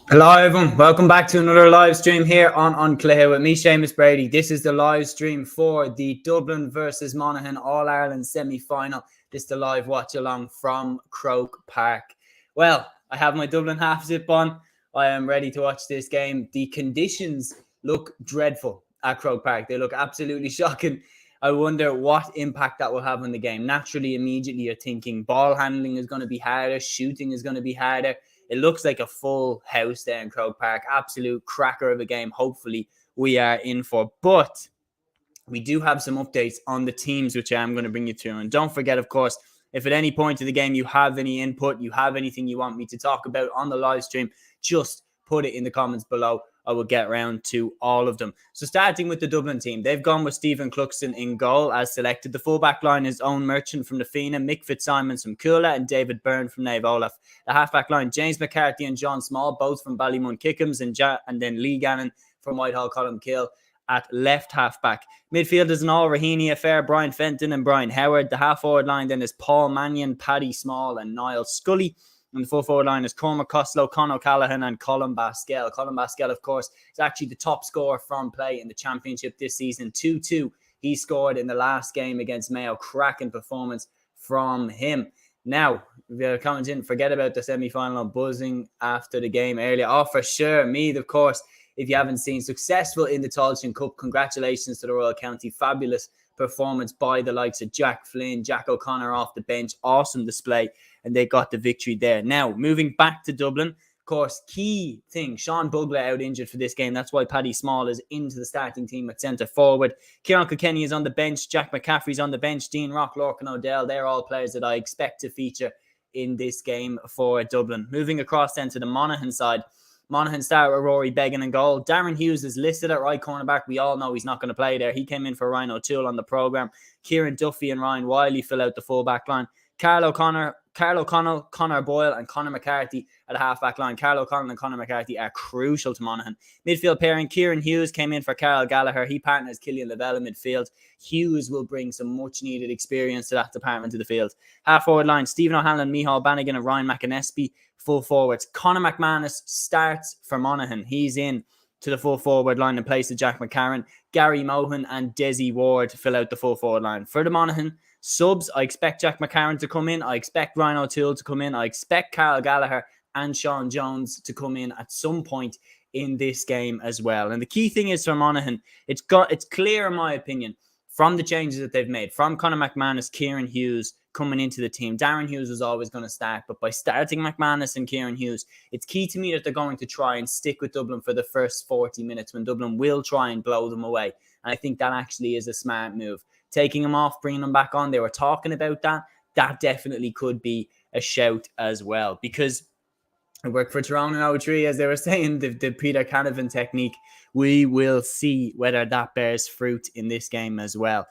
Hello everyone, welcome back to another live stream here on Cluiche with me, Seamus Brady. This is the live stream for the Dublin versus Monaghan All-Ireland semi-final. This is the live watch along from Croke Park. Well, I have my Dublin half zip on. I am ready to watch this game. The conditions look dreadful at Croke Park. They look absolutely shocking. I wonder what impact that will have on the game. Naturally, immediately you're thinking ball handling is going to be harder, shooting is going to be harder. It looks like a full house there in Croke Park. Absolute cracker of a game. Hopefully, we are in for. But we do have some updates on the teams, which I'm going to bring you through. And don't forget, of course, if at any point of the game you have any input, you have anything you want me to talk about on the live stream, just put it in the comments below. I will get around to all of them. So starting with the Dublin team, they've gone with Stephen Cluxton in goal as selected. The fullback line is Owen Merchant from the Fina, Mick Fitzsimons from Coola, and David Byrne from Nave Olaf. The halfback line, James McCarthy and John Small, both from Ballymun Kickham's, and then Lee Gannon from Whitehall Columkill at left halfback. Midfield is an all Raheny affair, Brian Fenton and Brian Howard. The half forward line then is Paul Mannion, Paddy Small, and Niall Scully. And the full forward line is Cormac Costello, Con O'Callaghan, and Colin Baskell. Colin Baskell, of course, is actually the top scorer from play in the championship this season. 2-2. He scored in the last game against Mayo. Cracking performance from him. Now, if you're coming in, forget about the semi-final buzzing after the game earlier. Oh, for sure. Meath, of course, if you haven't seen, successful in the Tailteann Cup. Congratulations to the Royal County. Fabulous performance by the likes of Jack Flynn, Jack O'Connor off the bench. Awesome display. And they got the victory there. Now, moving back to Dublin, of course, key thing, Sean Bugler out injured for this game. That's why Paddy Small is into the starting team at centre forward. Kieran Kilkenny is on the bench. Jack McCaffrey's on the bench. Dean Rock, Lorcan O'Dell, they're all players that I expect to feature in this game for Dublin. Moving across then to the Monaghan side. Monaghan start with Rory Beggan in goal. Darren Hughes is listed at right cornerback. We all know he's not going to play there. He came in for Ryan O'Toole on the programme. Kieran Duffy and Ryan Wiley fill out the full-back line. Carl O'Connell, Conor Boyle, and Conor McCarthy at the half-back line. Carl O'Connell and Conor McCarthy are crucial to Monaghan. Midfield pairing, Kieran Hughes came in for Carl Gallagher. He partners Killian Lavelle in midfield. Hughes will bring some much-needed experience to that department of the field. Half-forward line, Stephen O'Hanlon, Micheál Bannigan, and Ryan McAnespy. Full forwards, Conor McManus starts for Monaghan. He's in to the full forward line in place of Jack McCarran. Gary Mohan and Desi Ward fill out the full forward line. For the Monaghan subs, I expect Jack McCarran to come in. I expect Ryan O'Toole to come in. I expect Carl Gallagher and Sean Jones to come in at some point in this game as well. And the key thing is for Monaghan, it's clear in my opinion from the changes that they've made, from Conor McManus, Kieran Hughes coming into the team. Darren Hughes was always going to start, but by starting McManus and Kieran Hughes, it's key to me that they're going to try and stick with Dublin for the first 40 minutes when Dublin will try and blow them away. And I think that actually is a smart move. Taking them off, bringing them back on, they were talking about that. That definitely could be a shout as well, because it worked for Tyrone and O3, as they were saying, the Peter Canavan technique. We will see whether that bears fruit in this game as well.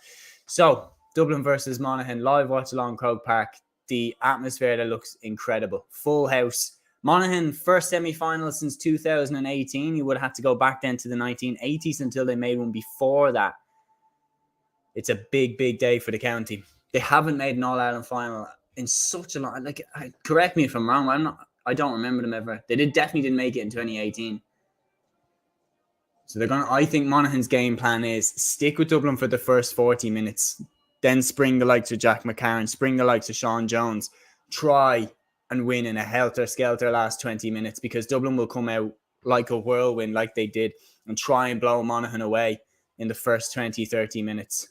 So, Dublin versus Monaghan, live watch along Croke Park. The atmosphere that looks incredible. Full house. Monaghan, first semi-final since 2018. You would have had to go back then to the 1980s until they made one before that. It's a big, big day for the county. They haven't made an All-Ireland final in such a long... correct me if I'm wrong. I don't remember them ever. They definitely didn't make it in 2018. So I think Monaghan's game plan is stick with Dublin for the first 40 minutes. Then spring the likes of Jack McCarran, spring the likes of Sean Jones. Try and win in a helter-skelter last 20 minutes, because Dublin will come out like a whirlwind like they did and try and blow Monaghan away in the first 20, 30 minutes.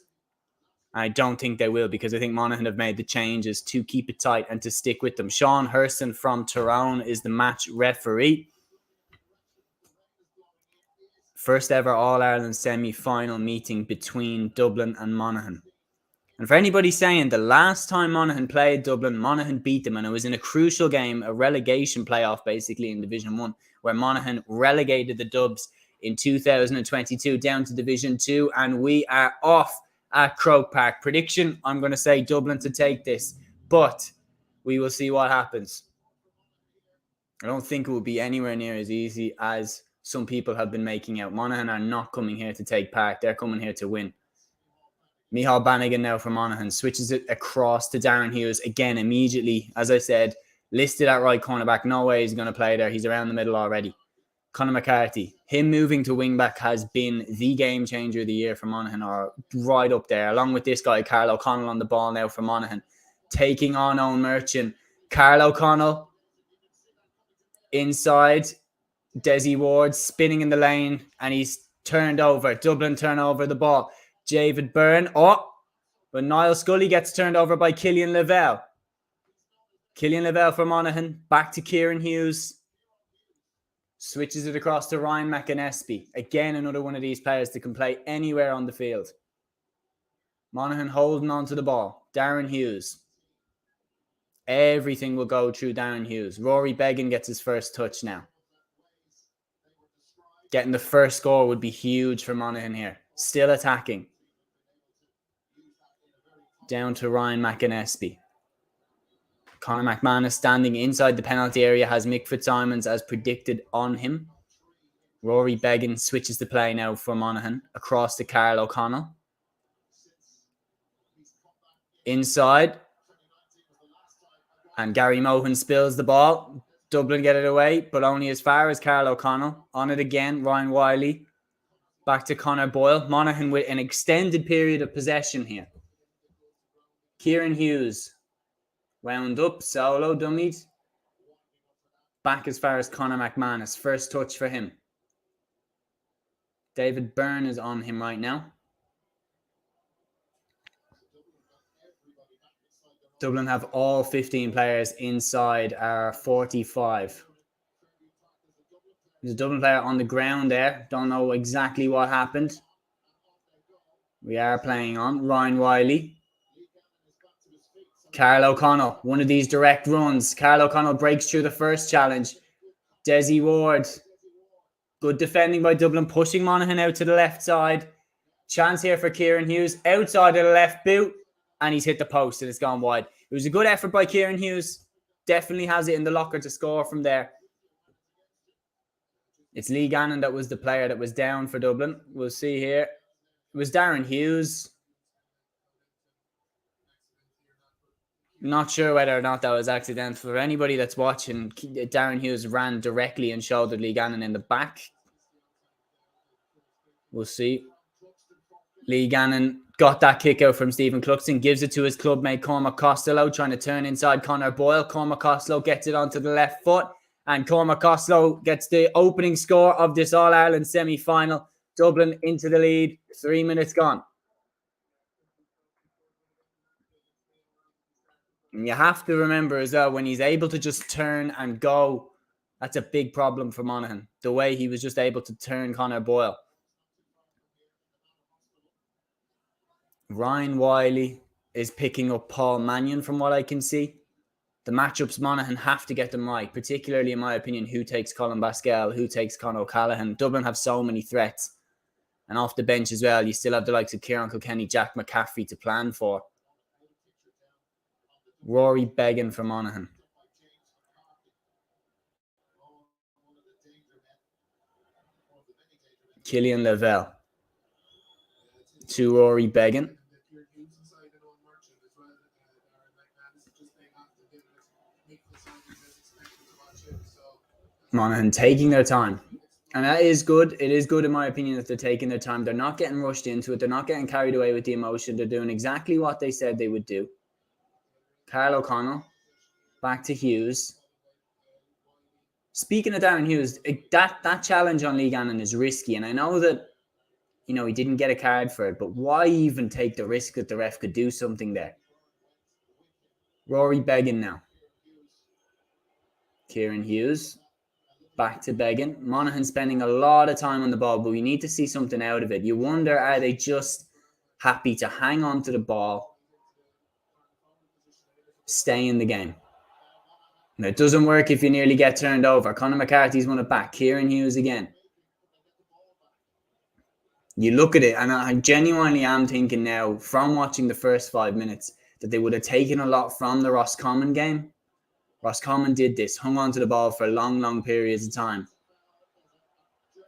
I don't think they will, because I think Monaghan have made the changes to keep it tight and to stick with them. Sean Hurston from Tyrone is the match referee. First ever All-Ireland semi-final meeting between Dublin and Monaghan. And for anybody saying the last time Monaghan played Dublin, Monaghan beat them, and it was in a crucial game, a relegation playoff basically in Division 1, where Monaghan relegated the Dubs in 2022 down to Division 2, and we are off at Croke Park. Prediction, I'm going to say Dublin to take this, but we will see what happens. I don't think it will be anywhere near as easy as some people have been making out. Monaghan are not coming here to take part. They're coming here to win. Micheál Bannigan now for Monaghan switches it across to Darren Hughes. Again, immediately, as I said, Listed at right cornerback. No way he's going to play there. He's around the middle already. Conor McCarthy. Him moving to wingback has been the game changer of the year for Monaghan, or right up there, along with this guy, Carl O'Connell, on the ball now for Monaghan. Taking on Owen Merchant. Carl O'Connell inside. Desi Ward spinning in the lane, and he's turned over. Dublin turn over the ball. David Byrne. But Niall Scully gets turned over by Killian Lavelle. Killian Lavelle for Monaghan. Back to Kieran Hughes. Switches it across to Ryan McAnespie. Again, another one of these players that can play anywhere on the field. Monaghan holding on to the ball. Darren Hughes. Everything will go through Darren Hughes. Rory Began gets his first touch now. Getting the first score would be huge for Monaghan here. Still attacking. Down to Ryan McAnespie. Conor McManus standing inside the penalty area has Mick Fitzsimons as predicted on him. Rory Began switches the play now for Monaghan across to Carl O'Connell. Inside. And Gary Mohan spills the ball. Dublin get it away, but only as far as Carl O'Connell. On it again, Ryan Wiley. Back to Conor Boyle. Monaghan with an extended period of possession here. Kieran Hughes. Wound up, solo, dummied. Back as far as Conor McManus. First touch for him. David Byrne is on him right now. Dublin have all 15 players inside our 45. There's a Dublin player on the ground there. Don't know exactly what happened. We are playing on. Ryan Wiley. Carl O'Connell. One of these direct runs. Carl O'Connell breaks through the first challenge. Desi Ward. Good defending by Dublin. Pushing Monaghan out to the left side. Chance here for Kieran Hughes. Outside of the left boot. And he's hit the post and it's gone wide. It was a good effort by Kieran Hughes. Definitely has it in the locker to score from there. It's Lee Gannon that was the player that was down for Dublin. We'll see here. It was Darren Hughes. Not sure whether or not that was accidental. For anybody that's watching, Darren Hughes ran directly and shouldered Lee Gannon in the back. We'll see. Lee Gannon got that kick out from Stephen Cluxton, gives it to his clubmate Cormac Costello, trying to turn inside Conor Boyle. Cormac Costello gets it onto the left foot, and Cormac Costello gets the opening score of this All-Ireland semi-final. Dublin into the lead, 3 minutes gone. And you have to remember as well, when he's able to just turn and go, that's a big problem for Monaghan. The way he was just able to turn Conor Boyle. Ryan Wiley is picking up Paul Mannion from what I can see. The matchups Monaghan have to get them right, particularly in my opinion, who takes Colin Basquel, who takes Conor O'Callaghan. Dublin have so many threats. And off the bench as well, you still have the likes of Kieran Kilkenny, Jack McCaffrey to plan for. Rory Began for Monaghan. Killian Lavelle. To Rory Began. Monaghan taking their time. And that is good. It is good in my opinion that they're taking their time. They're not getting rushed into it. They're not getting carried away with the emotion. They're doing exactly what they said they would do. Carl O'Connell. Back to Hughes. Speaking of Darren Hughes, that challenge on Lee Gannon is risky. And I know that, he didn't get a card for it. But why even take the risk that the ref could do something there? Rory Began now. Kieran Hughes. Back to Began. Monaghan spending a lot of time on the ball, but we need to see something out of it. You wonder, are they just happy to hang on to the ball, stay in the game? Now, it doesn't work if you nearly get turned over. Conor McCarthy's won it back. Kieran Hughes again. You look at it, and I genuinely am thinking now, from watching the first 5 minutes, that they would have taken a lot from the Roscommon game. Roscommon did this, hung on to the ball for long, long periods of time.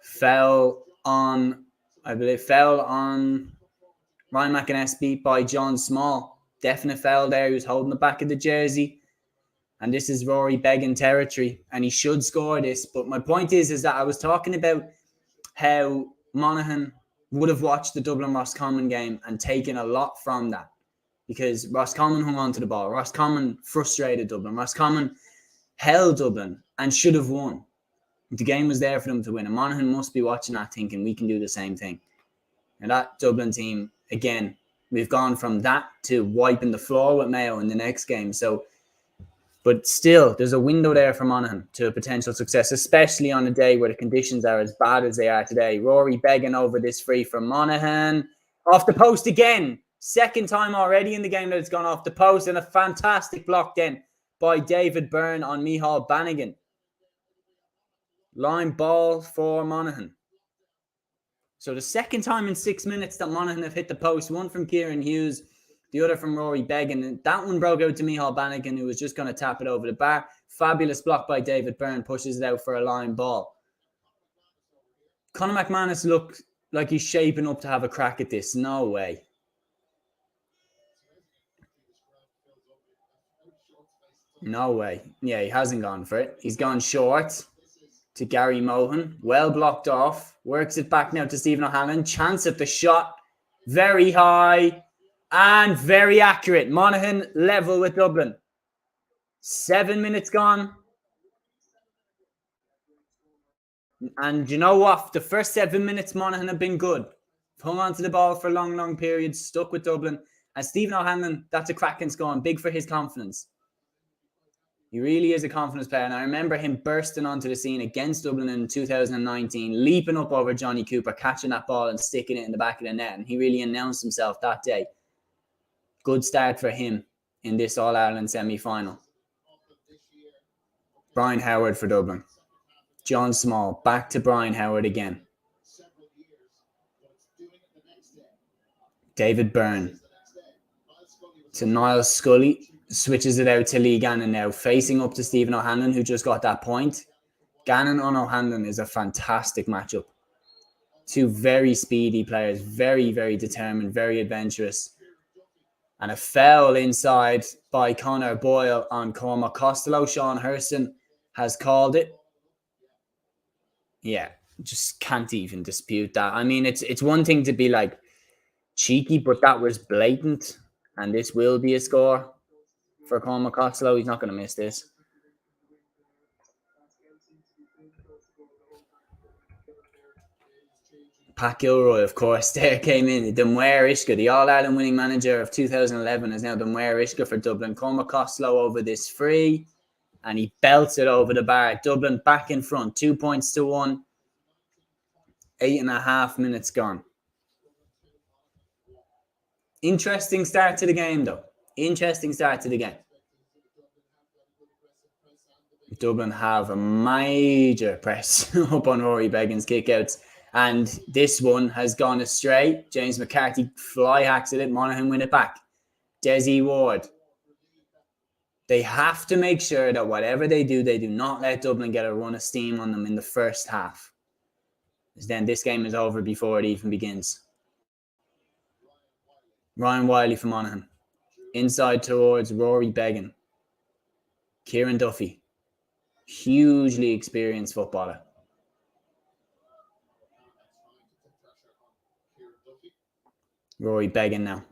Fell on Ryan McAnespie by John Small. Definite foul there. He was holding the back of the jersey. And this is Rory Beggan territory, and he should score this. But my point is that I was talking about how Monaghan would have watched the Dublin Roscommon game and taken a lot from that, because Roscommon hung on to the ball. Roscommon frustrated Dublin. Roscommon held Dublin and should have won. The game was there for them to win. And Monaghan must be watching that thinking we can do the same thing. And that Dublin team, again, we've gone from that to wiping the floor with Mayo in the next game. So, but still, there's a window there for Monaghan to a potential success, especially on a day where the conditions are as bad as they are today. Rory Beggan over this free from Monaghan. Off the post again. Second time already in the game that it's gone off the post, and a fantastic block then by David Byrne on Micheál Bannigan. Line ball for Monaghan. So the second time in 6 minutes that Monaghan have hit the post, one from Kieran Hughes, the other from Rory Beggan. And that one broke out to Micheál Bannigan, who was just going to tap it over the bar. Fabulous block by David Byrne, pushes it out for a line ball. Conor McManus looked like he's shaping up to have a crack at this. No way. No way. Yeah, he hasn't gone for it. He's gone short to Gary Mohan. Well blocked off. Works it back now to Stephen O'Hanlon. Chance at the shot. Very high and very accurate. Monaghan level with Dublin. 7 minutes gone. And you know what? The first 7 minutes, Monaghan have been good. Hung on to the ball for long periods. Stuck with Dublin. And Stephen O'Hanlon, that's a cracking score and big for his confidence. He really is a confidence player. And I remember him bursting onto the scene against Dublin in 2019, leaping up over Johnny Cooper, catching that ball and sticking it in the back of the net. And he really announced himself that day. Good start for him in this All-Ireland semi-final. Brian Howard for Dublin. John Small, back to Brian Howard again. David Byrne to Niall Scully. Switches it out to Lee Gannon now, facing up to Stephen O'Hanlon, who just got that point. Gannon on O'Hanlon is a fantastic matchup. Two very speedy players, very, very determined, very adventurous. And a foul inside by Conor Boyle on Cormac Costello. Sean Hurston has called it. Yeah, just can't even dispute that. I mean, it's one thing to be like cheeky, but that was blatant. And this will be a score for Cormac Costello. He's not going to miss this. Pat Gilroy, of course, there came in. Dunmore Ishka, the All-Ireland winning manager of 2011, is now Dunmore Ishka for Dublin. Cormac Costello over this free, and he belts it over the bar. Dublin back in front, 2 points to 1. 8.5 minutes gone. Interesting start to the game, though. Interesting start to the game. Dublin have a major press up on Rory Beggan's kickouts. And this one has gone astray. James McCarthy fly hacks at it. Monaghan win it back. Desi Ward. They have to make sure that whatever they do not let Dublin get a run of steam on them in the first half. Because then this game is over before it even begins. Ryan Wiley from Monaghan. Inside towards Rory Beggan. Kieran Duffy. Hugely experienced footballer. Rory Beggan now.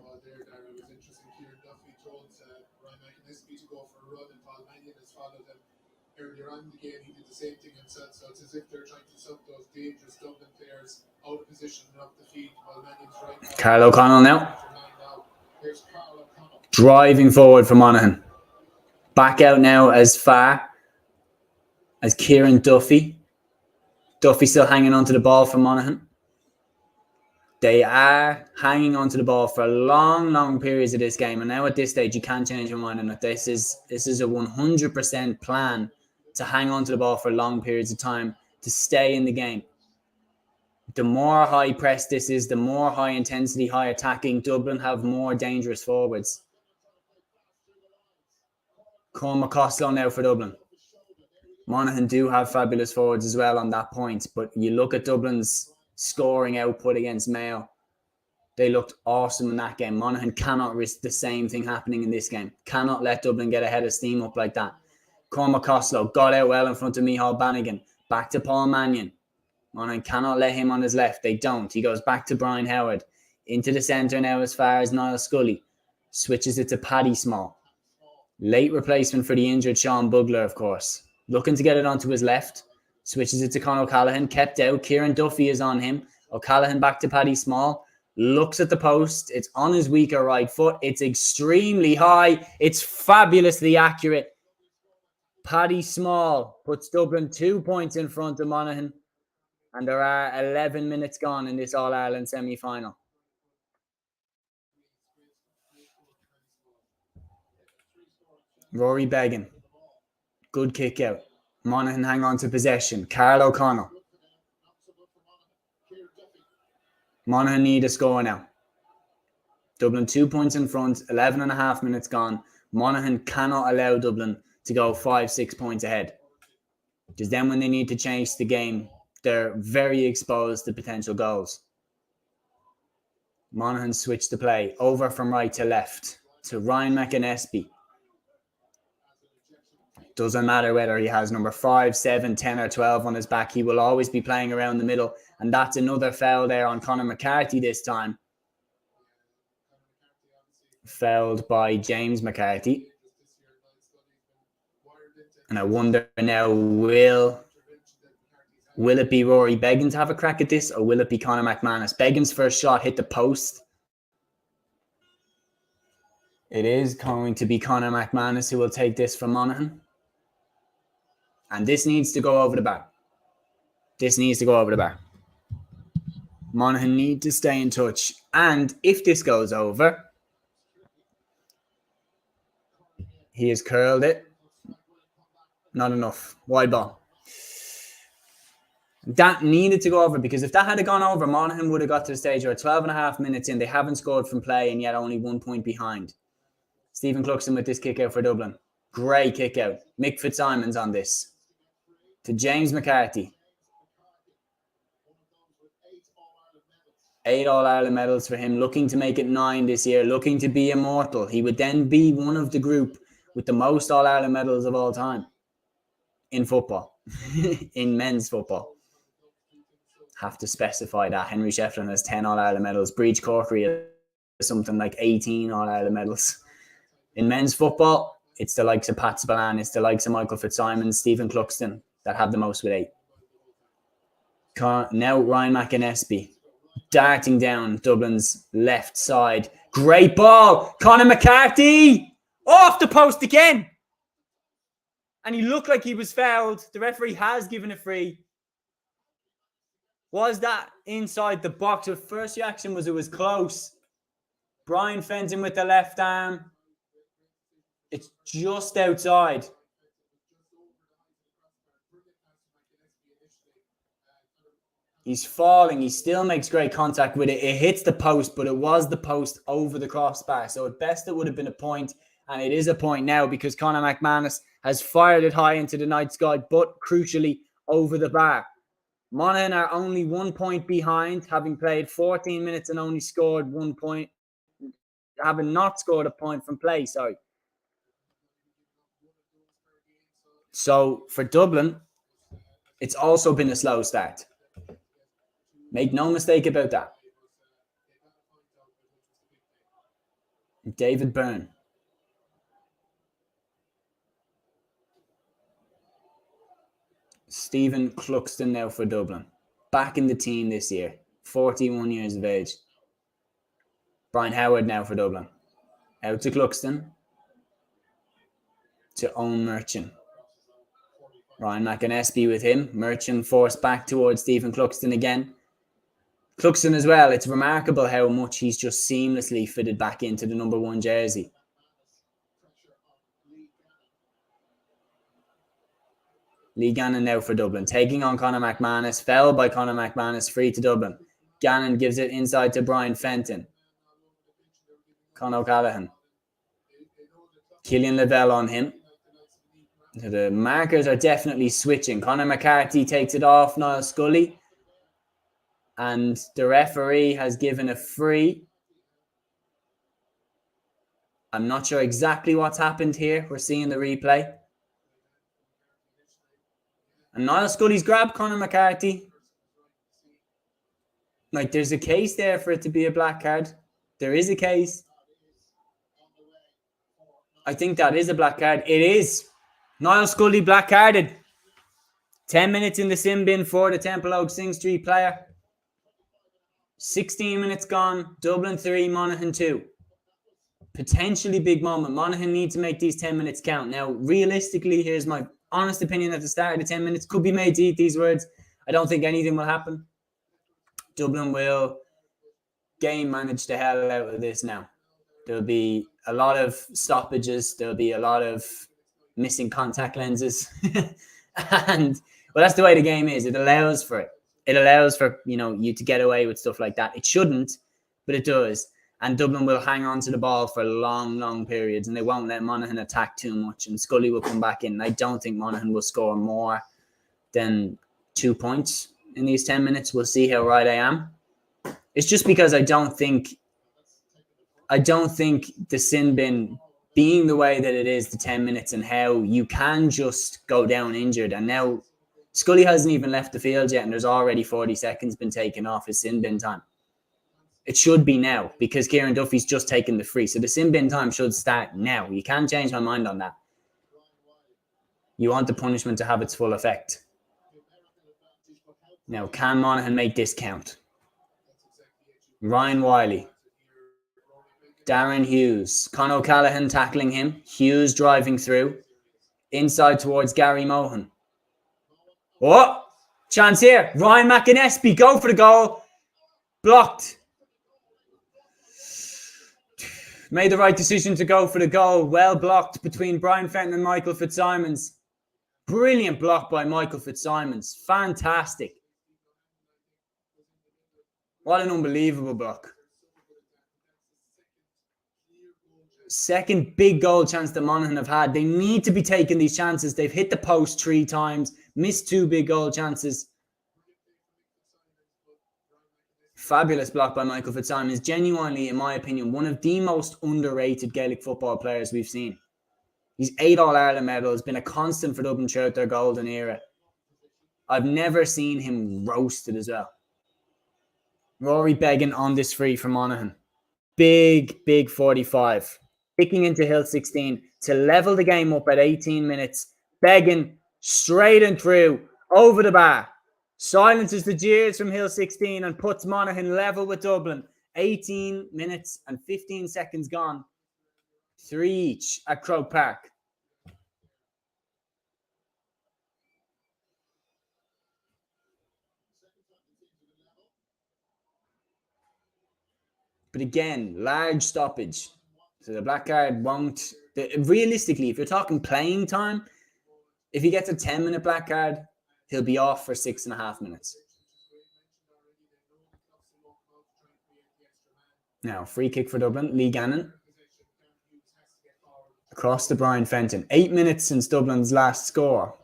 Earlier on in the game, he did the same thing himself. So it's as if they're trying to sub those dangerous Dublin players out of position and up the field while Manning's right. Carl O'Connell now. Here's Carl O'Connell. Driving forward for Monaghan. Back out now as far as Kieran Duffy. Duffy still hanging onto the ball for Monaghan. They are hanging onto the ball for long periods of this game. And now at this stage, you can't change your mind on it. This is a 100% plan to hang onto the ball for long periods of time, to stay in the game. The more high press this is, the more high intensity, high attacking. Dublin have more dangerous forwards. Cormac Costello now for Dublin. Monaghan do have fabulous forwards as well on that point. But you look at Dublin's scoring output against Mayo. They looked awesome in that game. Monaghan cannot risk the same thing happening in this game. Cannot let Dublin get ahead of steam up like that. Cormac Costello got out well in front of Micheál Bannigan. Back to Paul Mannion. Monaghan cannot let him on his left. They don't. He goes back to Brian Howard. Into the centre now as far as Niall Scully. Switches it to Paddy Small. Late replacement for the injured Sean Bugler, of course. Looking to get it onto his left. Switches it to Conor O'Callaghan. Kept out. Kieran Duffy is on him. O'Callaghan back to Paddy Small. Looks at the post. It's on his weaker right foot. It's extremely high. It's fabulously accurate. Paddy Small puts Dublin 2 points in front of Monaghan. And there are 11 minutes gone in this All-Ireland semi-final. Rory Beggan. Good kick out. Monaghan hang on to possession. Carl O'Connell. Monaghan need a score now. Dublin 2 points in front, 11 and a half minutes gone. Monaghan cannot allow Dublin to go 5-6 points ahead. Because then when they need to change the game, they're very exposed to potential goals. Monaghan switched the play over from right to left to Ryan McAnespie. Doesn't matter whether he has number 5, 7, 10 or 12 on his back. He will always be playing around the middle. And that's another foul there on Conor McCarthy this time. Fouled by James McCarthy. And I wonder now, will it be Rory Beggan to have a crack at this, or will it be Conor McManus? Beggan's first shot hit the post. It is going to be Conor McManus who will take this from Monaghan. And this needs to go over the bar. Monaghan need to stay in touch. And if this goes over, he has curled it. Not enough. Wide ball. That needed to go over, because if that had gone over, Monaghan would have got to the stage where 12 and a half minutes in, they haven't scored from play and yet only 1 point behind. Stephen Cluxton with this kick out for Dublin. Great kick out. Mick Fitzsimon's on this. To James McCarthy. 8 All-Ireland medals for him, looking to make it 9 this year, looking to be immortal. He would then be one of the group with the most All-Ireland medals of all time in football, in men's football. Have to specify that. Henry Shefflin has 10 All-Ireland medals. Breach Corkery has something like 18 All-Ireland medals. In men's football, it's the likes of Pat Spillane, it's the likes of Michael Fitzsimons, Stephen Cluxton that have the most with 8. Now Ryan McAnespie darting down Dublin's left side. Great ball. Conor McCarthy off the post again. And he looked like he was fouled. The referee has given a free. Was that inside the box? The first reaction was it was close. Brian Fenton with the left arm. It's just outside. He's falling. He still makes great contact with it. It hits the post, but it was the post over the crossbar. So at best, it would have been a point. And it is a point now because Conor McManus has fired it high into the night sky, but crucially over the bar. Monaghan are only 1 point behind, having played 14 minutes and only scored 1 point. Having not scored a point from play, sorry. So for Dublin, it's also been a slow start. Make no mistake about that. David Byrne. Stephen Cluxton now for Dublin. Back in the team this year. 41 years of age. Brian Howard now for Dublin. Out to Cluxton. To Owen Merchant. Ryan McAnespie with him. Merchant forced back towards Stephen Cluxton again. Cluxton as well. It's remarkable how much he's just seamlessly fitted back into the number 1 jersey. Lee Gannon now for Dublin. Taking on Conor McManus. Foul by Conor McManus. Free to Dublin. Gannon gives it inside to Brian Fenton. Conor O'Callaghan. Killian Lavelle on him. The markers are definitely switching. Conor McCarthy takes it off Niall Scully. And the referee has given a free. I'm not sure exactly what's happened here. We're seeing the replay. And Niall Scully's grabbed Conor McCarthy. Like, there's a case there for it to be a black card. There is a case. I think that is a black card. It is. Niall Scully black carded. 10 minutes in the sin bin for the Temple Oak Sing Street player. 16 minutes gone. Dublin 3, Monaghan 2. Potentially big moment. Monaghan needs to make these 10 minutes count. Now, realistically, here's my honest opinion at the start of the 10 minutes. Could be made to eat these words. I don't think anything will happen. Dublin will game manage the hell out of this now. There'll be a lot of stoppages. There'll be a lot of missing contact lenses. And well, that's the way the game is. It allows for it. It allows for, you to get away with stuff like that. It shouldn't, but it does. And Dublin will hang on to the ball for long, long periods, and they won't let Monaghan attack too much. And Scully will come back in. I don't think Monaghan will score more than 2 points in these 10 minutes. We'll see how right I am. It's just because I don't think the sin bin being the way that it is, the 10 minutes, and how you can just go down injured. And now Scully hasn't even left the field yet, and there's already 40 seconds been taken off his sin bin time. It should be now, because Kieran Duffy's just taken the free. So the sin bin time should start now. You can't change my mind on that. You want the punishment to have its full effect. Now, can Monaghan make this count? Ryan Wiley. Darren Hughes. Con O'Callaghan tackling him. Hughes driving through. Inside towards Gary Mohan. Oh! Chance here. Ryan McInnesby. Go for the goal. Blocked. Made the right decision to go for the goal. Well blocked between Brian Fenton and Michael Fitzsimons. Brilliant block by Michael Fitzsimons. Fantastic. What an unbelievable block. Second big goal chance that Monaghan have had. They need to be taking these chances. They've hit the post 3 times. Missed 2 big goal chances. Fabulous block by Michael Fitzsimons. Genuinely, in my opinion, one of the most underrated Gaelic football players we've seen. He's 8 All-Ireland medals, been a constant for Dublin throughout their golden era. I've never seen him roasted as well. Rory Beggan on this free for Monaghan. Big 45. Kicking into Hill 16 to level the game up at 18 minutes. Beggan straight and through, over the bar. Silences the jeers from Hill 16 and puts Monaghan level with Dublin. 18 minutes and 15 seconds gone. 3 each at Croke Park. But again, large stoppage. So the black card won't... Realistically, if you're talking playing time, if he gets a 10-minute black card, he'll be off for 6.5 minutes. Now, free kick for Dublin. Lee Gannon. Across to Brian Fenton. 8 minutes since Dublin's last score.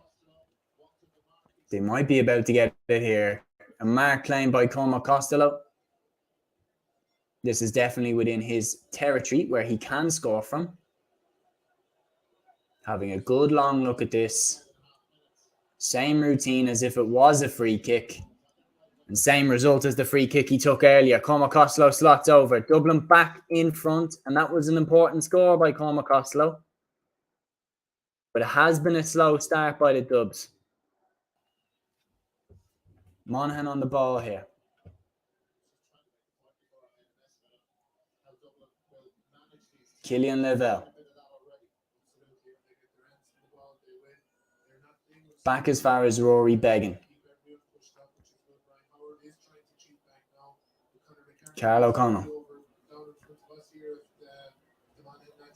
They might be about to get it here. A mark claimed by Cormac Costello. This is definitely within his territory where he can score from. Having a good long look at this. Same routine as if it was a free kick. And same result as the free kick he took earlier. Cormac Costello slots over. Dublin back in front. And that was an important score by Cormac Costello. But it has been a slow start by the Dubs. Monaghan on the ball here. Killian Lavelle. Back as far as Rory Beggan. Carl O'Connell.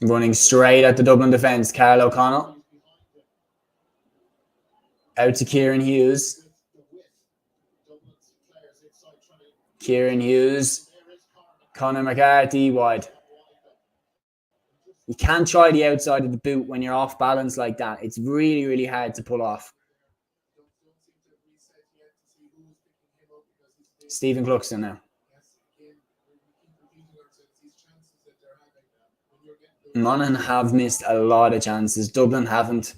Running straight at the Dublin defence. Carl O'Connell. Out to Kieran Hughes. Kieran Hughes. Conor McCarthy wide. You can't try the outside of the boot when you're off balance like that. It's really, really hard to pull off. Stephen Cluxton now. Monaghan have missed a lot of chances. Dublin haven't.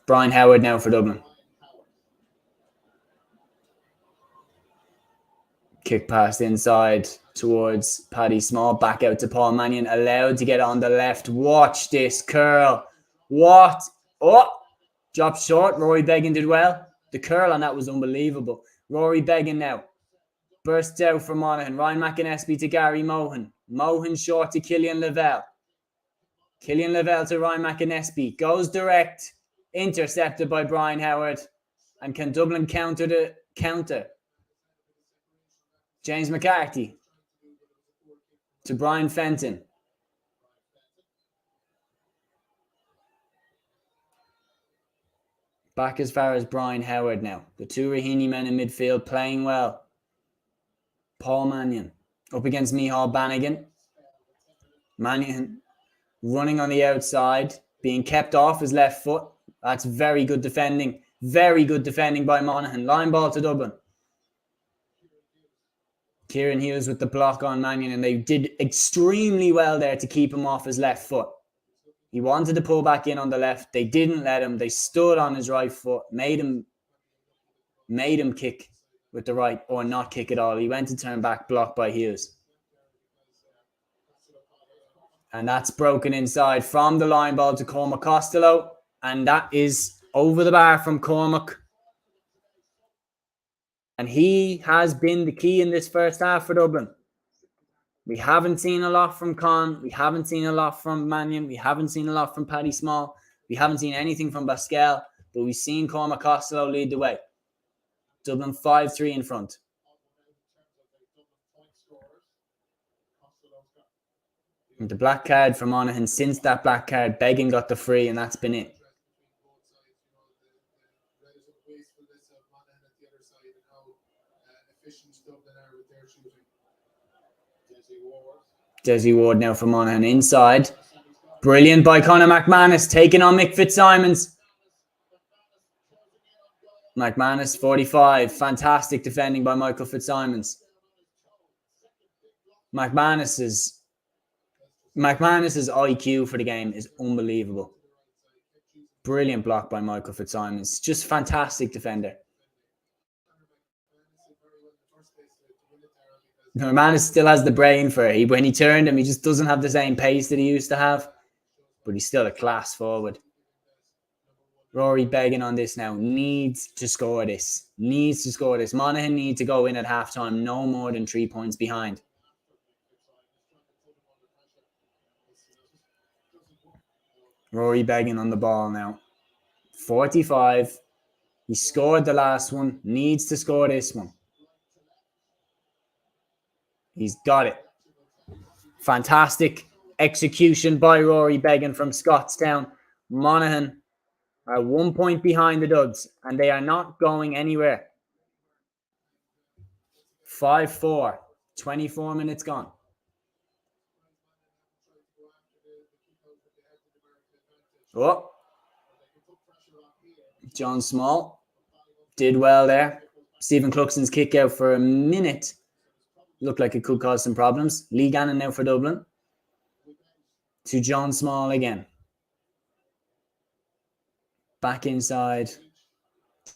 Brian Howard now for Dublin. Kick pass inside towards Paddy Small. Back out to Paul Mannion. Allowed to get on the left. Watch this curl. What? Oh! Dropped short. Rory Beggan did well. The curl on that was unbelievable. Rory Beggan now. Bursts out for Monaghan. Ryan McInnesby to Gary Mohan. Mohan short to Killian Lavelle. Killian Lavelle to Ryan McInnesby. Goes direct. Intercepted by Brian Howard. And can Dublin counter the counter? James McCarthy to Brian Fenton. Back as far as Brian Howard now. The two Raheny men in midfield playing well. Paul Mannion up against Micheál Bannigan. Mannion running on the outside, being kept off his left foot. That's very good defending. Very good defending by Monaghan. Line ball to Dublin. Kieran Hughes with the block on Mannion, and they did extremely well there to keep him off his left foot. He wanted to pull back in on the left. They didn't let him. They stood on his right foot, made him kick with the right or not kick at all. He went to turn back, blocked by Hughes. And that's broken inside from the line ball to Cormac Costello. And that is over the bar from Cormac. And he has been the key in this first half for Dublin. We haven't seen a lot from Con. We haven't seen a lot from Mannion. We haven't seen a lot from Paddy Small. We haven't seen anything from Pascal. But we've seen Cormac Costello lead the way. Dublin 5-3 in front. And the black card for Monaghan. Since that black card, Beggan got the free, and that's been it. Desi Ward now for Monaghan inside. Brilliant by Conor McManus, taking on Mick Fitzsimons. McManus, 45. Fantastic defending by Michael Fitzsimons. McManus's IQ for the game is unbelievable. Brilliant block by Michael Fitzsimons. Just fantastic defender. McManus still has the brain for it. When he turned him, he just doesn't have the same pace that he used to have. But he's still a class forward. Rory Beggan on this now. Needs to score this. Monaghan need to go in at halftime no more than 3 points behind. Rory Beggan on the ball now. 45. He scored the last one. Needs to score this one. He's got it. Fantastic execution by Rory Beggan from Scottstown. Monaghan are 1 point behind the Duds, and they are not going anywhere. 5-4. 24 minutes gone. Oh. John Small did well there. Stephen Cluxton's kick out for a minute. Looked like it could cause some problems. Lee Gannon now for Dublin. To John Small again. Back inside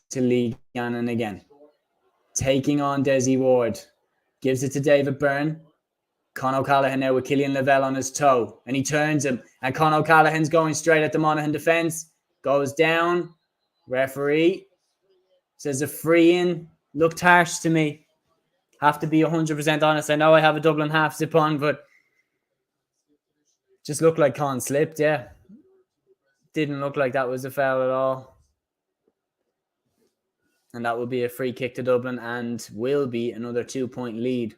to Lee Gannon again. Taking on Desi Ward. Gives it to David Byrne. Con O'Callaghan now with Killian Lavelle on his toe. And he turns him. And Con O'Callaghan's going straight at the Monaghan defence. Goes down. Referee says a free in. Looked harsh to me. Have to be 100% honest. I know I have a Dublin half zip on, but just looked like Con slipped, yeah. Didn't look like that was a foul at all. And that will be a free kick to Dublin and will be another 2 point lead.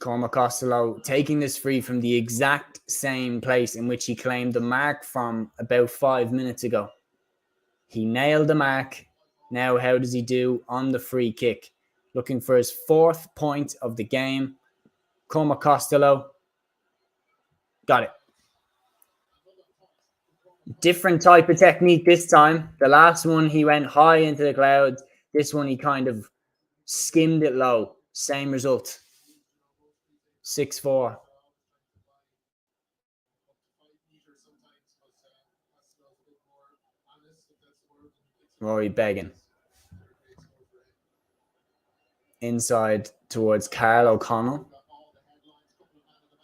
Cormac Costello taking this free from the exact same place in which he claimed the mark from about 5 minutes ago. He nailed the mark. Now, how does he do on the free kick? Looking for his 4th point of the game. Cormac Costello. Got it. Different type of technique this time. The last one, he went high into the clouds. This one, he kind of skimmed it low. Same result. 6-4. Rory begging. Inside towards Carl O'Connell.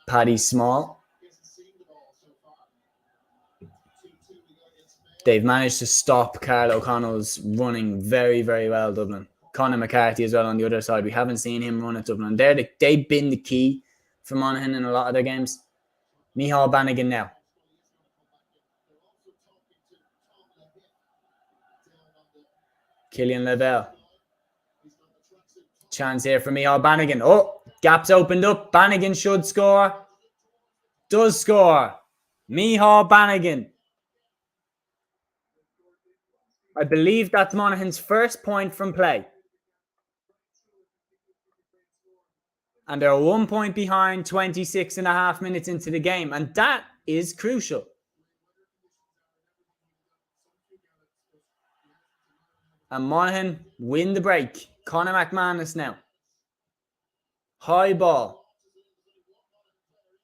Paddy Small. They've managed to stop Carl O'Connell's running very, very well, Dublin. Conor McCarthy as well on the other side. We haven't seen him run at Dublin. They've been the key for Monaghan in a lot of their games. Micheál Bannigan now. Killian Lavelle. Chance here for Micheál Bannigan. Oh, gaps opened up. Bannigan should score. Does score. Micheál Bannigan. I believe that's Monaghan's first point from play. And they're 1 point behind 26 and a half minutes into the game. And that is crucial. And Monaghan win the break. Conor McManus now. High ball.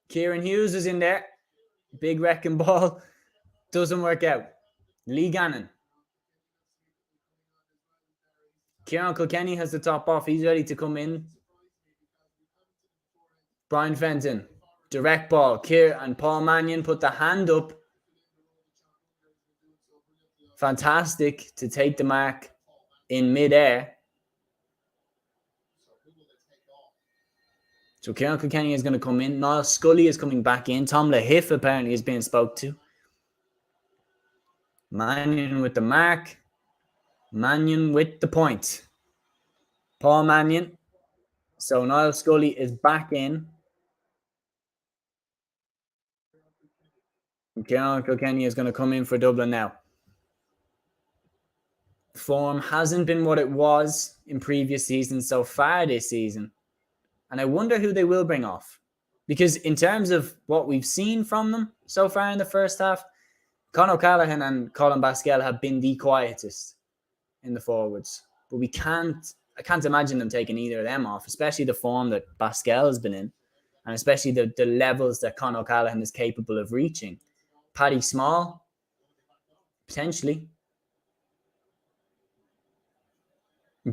Kieran Hughes is in there. Big wrecking ball. Doesn't work out. Lee Gannon. Kieran Kilkenny has the top off. He's ready to come in. Brian Fenton. Direct ball. Kier and Paul Mannion put the hand up. Fantastic to take the mark in midair. So Kieran Kilkenny is going to come in. Niall Scully is coming back in. Tom Lahiff apparently is being spoke to. Mannion with the mark. Mannion with the point. Paul Mannion. So Niall Scully is back in. Kieran Kilkenny is going to come in for Dublin now. Form hasn't been what it was in previous seasons so far this season. And I wonder who they will bring off. Because in terms of what we've seen from them so far in the first half, Conor O'Callaghan and Colin Pascal have been the quietest in the forwards. But I can't imagine them taking either of them off, especially the form that Pascal has been in, and especially the levels that Conor O'Callaghan is capable of reaching. Paddy Small, potentially,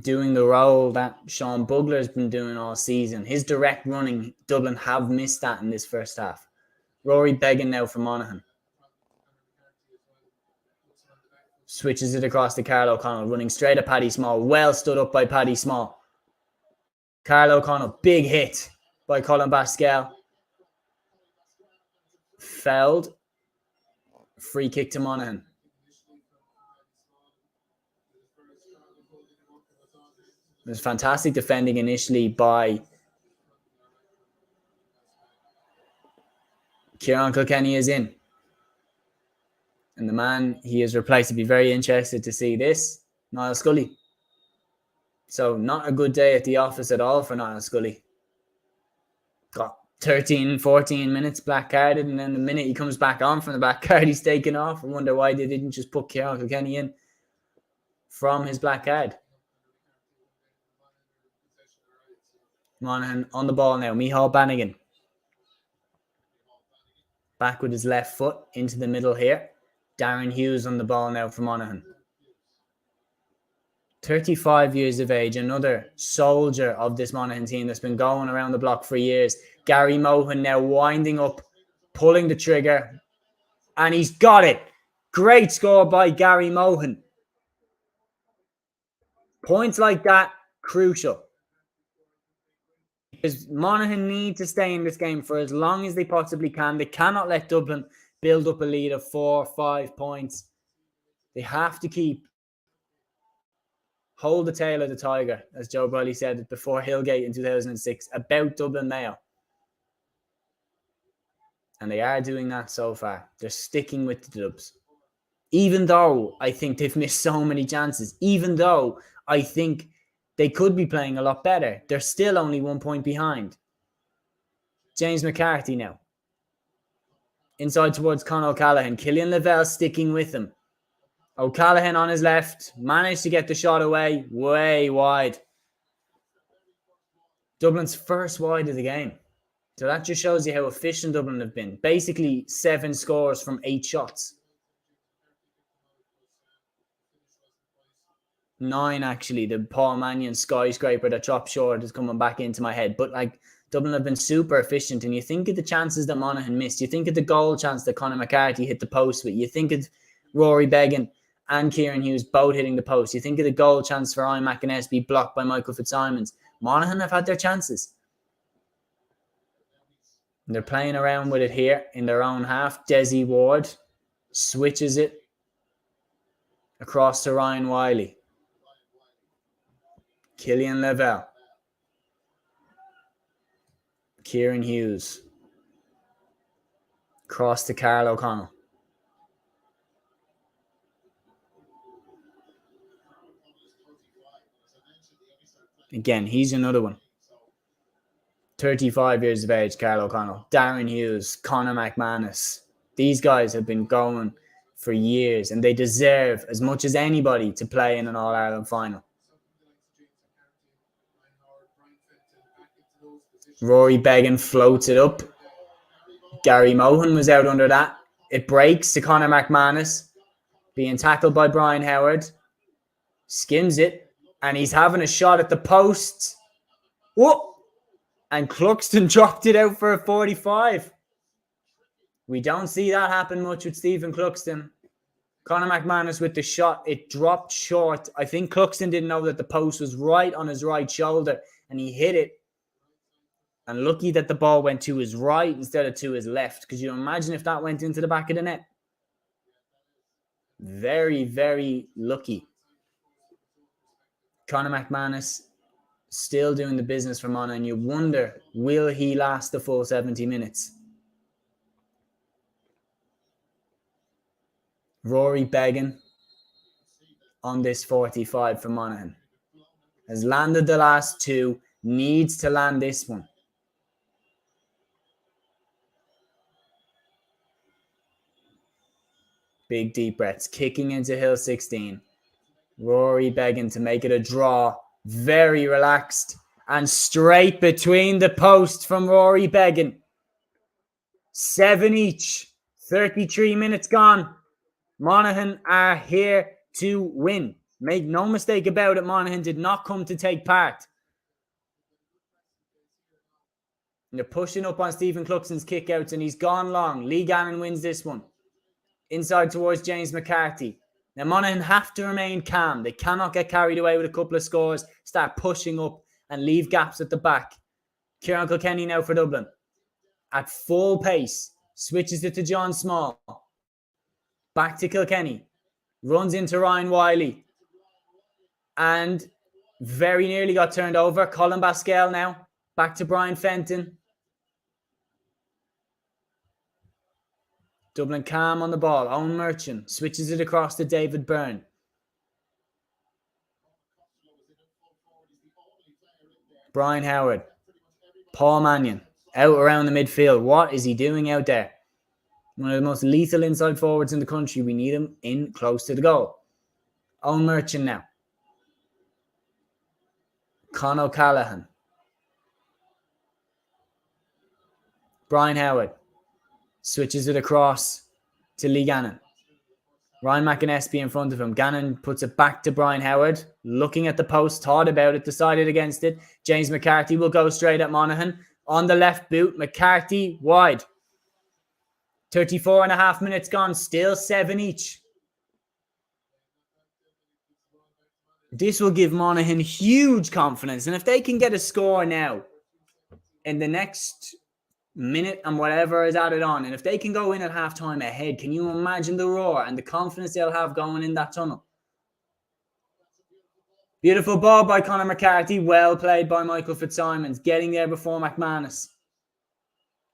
doing the role that Sean Bugler's been doing all season. His direct running, Dublin have missed that in this first half. Rory begging now for Monaghan. Switches it across to Carl O'Connell, running straight at Paddy Small. Well stood up by Paddy Small. Carl O'Connell, big hit by Colin Pascal. Fouled. Free kick to Monaghan. It was fantastic defending initially by Kieran Kilkenny is in. And the man he is replaced, to be very interested to see this, Niall Scully. So not a good day at the office at all for Niall Scully. Got 13, 14 minutes black carded, and then the minute he comes back on from the black card, he's taken off. I wonder why they didn't just put Kieran Kilkenny in from his black card. Monaghan on the ball now. Micheál Bannigan. Back with his left foot into the middle here. Darren Hughes on the ball now for Monaghan. 35 years of age, another soldier of this Monaghan team that's been going around the block for years. Gary Mohan now winding up, pulling the trigger, and he's got it. Great score by Gary Mohan. Points like that, crucial. Because Monaghan need to stay in this game for as long as they possibly can. They cannot let Dublin build up a lead of 4 or 5 points. They have to hold the tail of the tiger, as Joe Brady said before Hillgate in 2006, about Dublin Mayo. And they are doing that so far. They're sticking with the Dubs. Even though I think they've missed so many chances, even though I think they could be playing a lot better, they're still only 1 point behind. James McCarthy now. Inside towards Conor O'Callaghan. Killian Lavelle sticking with him. O'Callaghan on his left. Managed to get the shot away. Way wide. Dublin's first wide of the game. So that just shows you how efficient Dublin have been. Basically 7 scores from 8 shots. 9, actually. The Paul Mannion skyscraper that dropped short is coming back into my head. But like, Dublin have been super efficient. And you think of the chances that Monaghan missed. You think of the goal chance that Conor McCarthy hit the post with. You think of Rory Beggan and Kieran Hughes both hitting the post. You think of the goal chance for Ryan McInnes blocked by Michael Fitzsimons. Monaghan have had their chances. And they're playing around with it here in their own half. Desi Ward switches it across to Ryan Wiley. Killian Lavelle. Kieran Hughes. Cross to Carl O'Connell. Again, he's another one. 35 years of age, Carl O'Connell. Darren Hughes, Conor McManus. These guys have been going for years, and they deserve as much as anybody to play in an All-Ireland final. Rory Beggan floats it up. Gary Mohan was out under that. It breaks to Conor McManus, being tackled by Brian Howard. Skims it, and he's having a shot at the post. Whoa! And Cluxton dropped it out for a 45. We don't see that happen much with Stephen Cluxton. Conor McManus with the shot. It dropped short. I think Cluxton didn't know that the post was right on his right shoulder, and he hit it. And lucky that the ball went to his right instead of to his left. Because you imagine if that went into the back of the net. Very, very lucky. Conor McManus still doing the business for Monaghan, and you wonder, will he last the full 70 minutes? Rory Beggan on this 45 for Monaghan. Has landed the last two, needs to land this one. Big deep breaths, kicking into Hill 16. Rory Beggan to make it a draw. Very relaxed. And straight between the posts from Rory Beggan. 7 each. 33 minutes gone. Monaghan are here to win. Make no mistake about it, Monaghan did not come to take part. And they're pushing up on Stephen Cluxton's kickouts, and he's gone long. Lee Gannon wins this one. Inside towards James McCarthy. Now, Monaghan have to remain calm. They cannot get carried away with a couple of scores, start pushing up and leave gaps at the back. Kieran Kilkenny now for Dublin. At full pace. Switches it to John Small. Back to Kilkenny. Runs into Ryan Wiley. And very nearly got turned over. Colin Basquel now. Back to Brian Fenton. Dublin calm on the ball. Owen Merchant switches it across to David Byrne. Brian Howard. Paul Mannion. Out around the midfield. What is he doing out there? One of the most lethal inside forwards in the country. We need him in close to the goal. Owen Merchant now. Con O'Callaghan. Brian Howard. Switches it across to Lee Gannon. Ryan McInnes in front of him. Gannon puts it back to Brian Howard. Looking at the post, thought about it, decided against it. James McCarthy will go straight at Monaghan. On the left boot, McCarthy wide. 34 and a half minutes gone. Still 7 each. This will give Monaghan huge confidence. And if they can get a score now in the next minute and whatever is added on, and if they can go in at halftime ahead, can you imagine the roar and the confidence they'll have going in that tunnel? Beautiful ball by Conor McCarthy. Well played by Michael Fitzsimons. Getting there before McManus.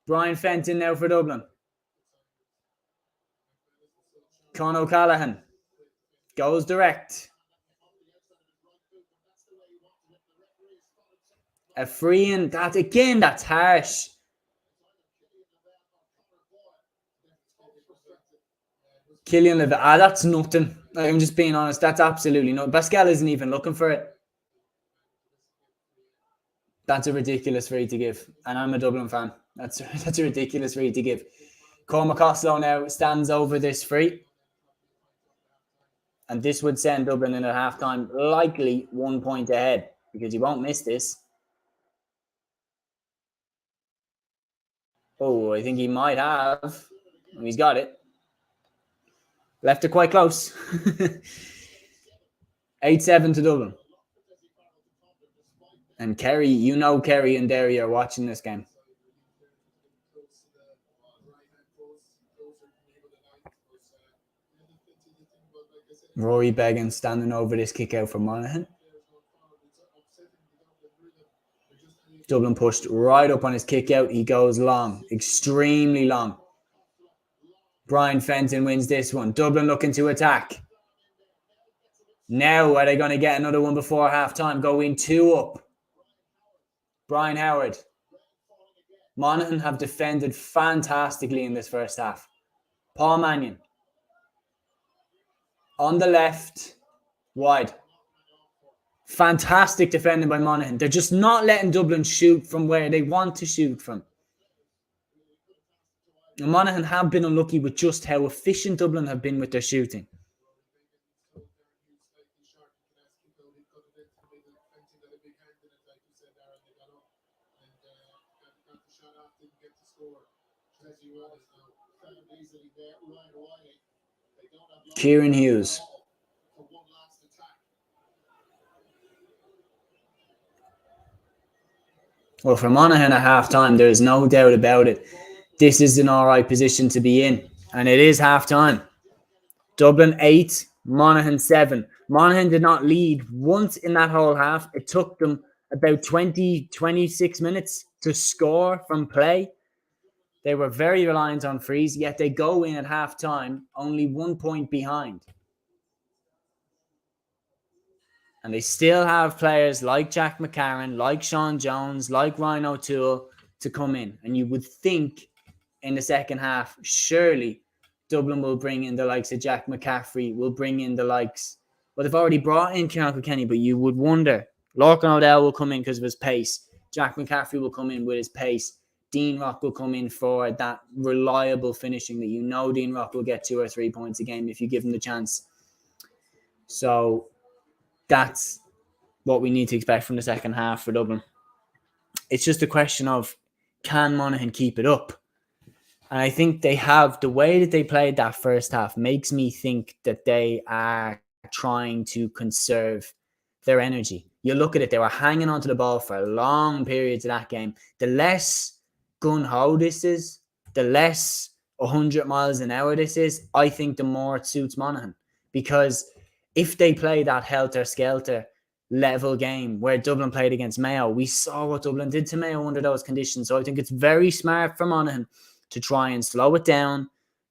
Brian Fenton now for Dublin. Con O'Callaghan. Goes direct. A free in. That again, that's harsh. Killian Lavelle. That's nothing. I'm just being honest. That's absolutely nothing. Basquel isn't even looking for it. That's a ridiculous free to give. And I'm a Dublin fan. That's a ridiculous free to give. Cormac Costello now stands over this free. And this would send Dublin in at halftime likely 1 point ahead because he won't miss this. Oh, I think he might have. He's got it. Left it quite close. 8-7 to Dublin. And Kerry, Kerry and Derry are watching this game. Rory Began standing over this kick out for Monaghan. Dublin pushed right up on his kick out. He goes long, extremely long. Brian Fenton wins this one. Dublin looking to attack. Now, are they going to get another one before half-time? Go in 2 up. Brian Howard. Monaghan have defended fantastically in this first half. Paul Mannion. On the left, wide. Fantastic defending by Monaghan. They're just not letting Dublin shoot from where they want to shoot from. And Monaghan have been unlucky with just how efficient Dublin have been with their shooting. Kieran Hughes. Well, for Monaghan at half-time, there's no doubt about it. This is an all right position to be in. And it is half-time. Dublin 8, Monaghan 7. Monaghan did not lead once in that whole half. It took them about 26 minutes to score from play. They were very reliant on frees, yet they go in at half-time only 1 point behind. And they still have players like Jack McCarron, like Sean Jones, like Ryan O'Toole to come in. And you would think in the second half, surely Dublin will bring in the likes of Jack McCaffrey, will bring in the likes. Well, they've already brought in Kieran Kilkenny, but you would wonder. Lorcan O'Dell will come in because of his pace. Jack McCaffrey will come in with his pace. Dean Rock will come in for that reliable finishing that Dean Rock will get 2 or 3 points a game if you give him the chance. So that's what we need to expect from the second half for Dublin. It's just a question of, can Monaghan keep it up? And I think they have. The way that they played that first half makes me think that they are trying to conserve their energy. You look at it, they were hanging onto the ball for long periods of that game. The less gun-ho this is, the less 100 miles an hour this is, I think the more it suits Monaghan. Because if they play that helter-skelter level game where Dublin played against Mayo, we saw what Dublin did to Mayo under those conditions. So I think it's very smart for Monaghan to try and slow it down,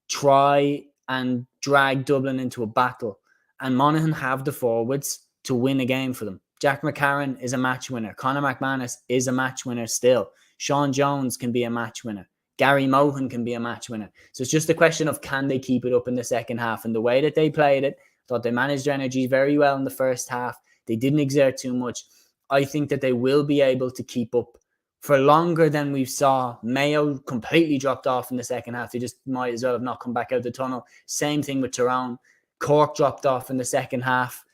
try and drag Dublin into a battle. And Monaghan have the forwards to win a game for them. Jack McCarron is a match winner. Conor McManus is a match winner still. Sean Jones can be a match winner. Gary Mohan can be a match winner. So it's just a question of, can they keep it up in the second half? And the way that they played it, I thought they managed their energy very well in the first half. They didn't exert too much. I think that they will be able to keep up for longer than we saw. Mayo completely dropped off in the second half. They just might as well have not come back out the tunnel. Same thing with Tyrone. Cork dropped off in the second half.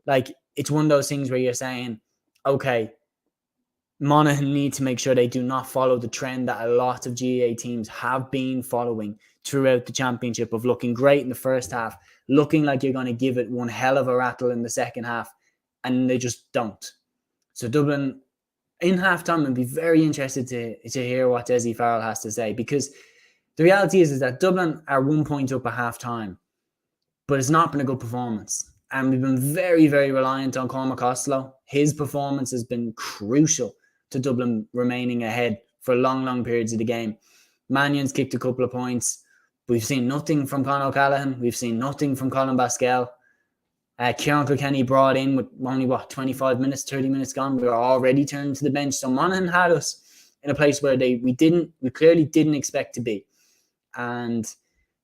Like, it's one of those things where you're saying, okay, Monaghan need to make sure they do not follow the trend that a lot of GAA teams have been following throughout the championship of looking great in the first half, looking like you're going to give it one hell of a rattle in the second half, and they just don't. So Dublin, in halftime, I'd be very interested to hear what Dessie Farrell has to say, because the reality is that Dublin are 1 point up at halftime, but it's not been a good performance. And we've been very, very reliant on Cormac Costello. His performance has been crucial to Dublin remaining ahead for long, long periods of the game. Mannion's kicked a couple of points. We've seen nothing from Conor O'Callaghan. We've seen nothing from Colin Baskell. Kieran Kilkenny brought in with only, 25 minutes, 30 minutes gone. We were already turned to the bench. So Monaghan had us in a place where we clearly didn't expect to be. And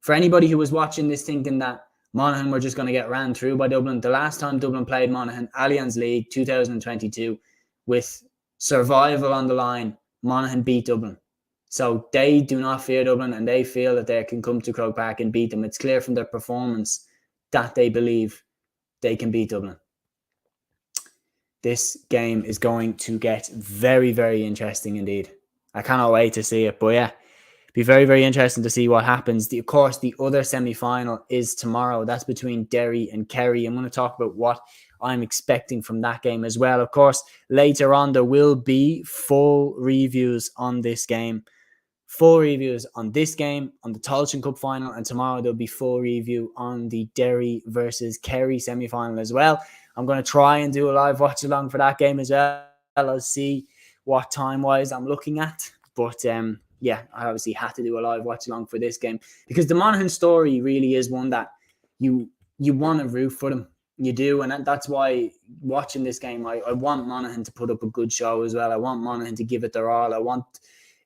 for anybody who was watching this thinking that Monaghan were just going to get ran through by Dublin, the last time Dublin played Monaghan, Allianz League 2022, with survival on the line, Monaghan beat Dublin. So they do not fear Dublin, and they feel that they can come to Croke Park and beat them. It's clear from their performance that they believe they can beat Dublin. This game is going to get very, very interesting indeed. I cannot wait to see it. But yeah, be very, very interesting to see what happens. Of course, the other semi-final is tomorrow. That's between Derry and Kerry. I'm going to talk about what I'm expecting from that game as well. Of course, later on, there will be full reviews on this game. Full reviews on this game, on the Tailteann Cup final, and tomorrow there'll be full review on the Derry versus Kerry semi-final as well. I'm going to try and do a live watch along for that game as well. I'll see what time-wise I'm looking at. But yeah, I obviously had to do a live watch along for this game because the Monaghan story really is one that you want to root for them. You do, and that's why watching this game, I want Monaghan to put up a good show as well. I want Monaghan to give it their all. I want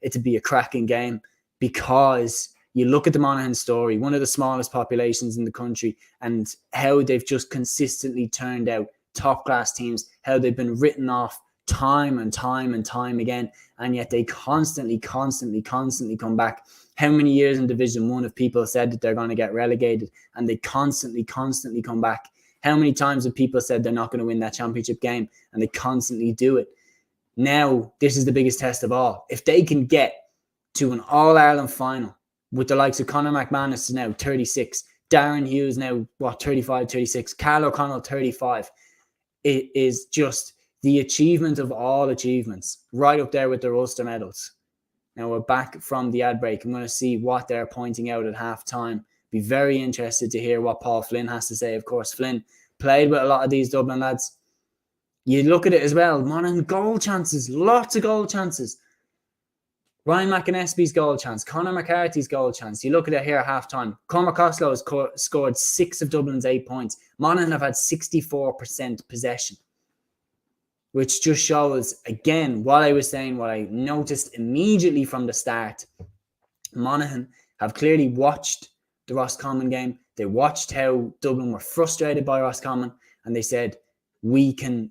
it to be a cracking game because you look at the Monaghan story, one of the smallest populations in the country, and how they've just consistently turned out top-class teams, how they've been written off time and time and time again, and yet they constantly come back. How many years in Division 1 have people said that they're going to get relegated, and they constantly come back? How many times have people said they're not going to win that championship game, and they constantly do it? Now, this is the biggest test of all. If they can get to an All-Ireland final with the likes of Conor McManus now 36, Darren Hughes now, 35, 36, Carl O'Connell 35, it is just the achievement of all achievements, right up there with the Ulster medals. Now, we're back from the ad break. I'm going to see what they're pointing out at halftime. Be very interested to hear what Paul Flynn has to say. Of course, Flynn played with a lot of these Dublin lads. You look at it as well. Monaghan goal chances. Lots of goal chances. Ryan McInnesby's goal chance. Conor McCarthy's goal chance. You look at it here at halftime. Cormac Costello has scored 6 of Dublin's 8 points. Monaghan have had 64% possession, which just shows, again, what I was saying, what I noticed immediately from the start. Monaghan have clearly watched the Roscommon game. They watched how Dublin were frustrated by Roscommon, and they said, we can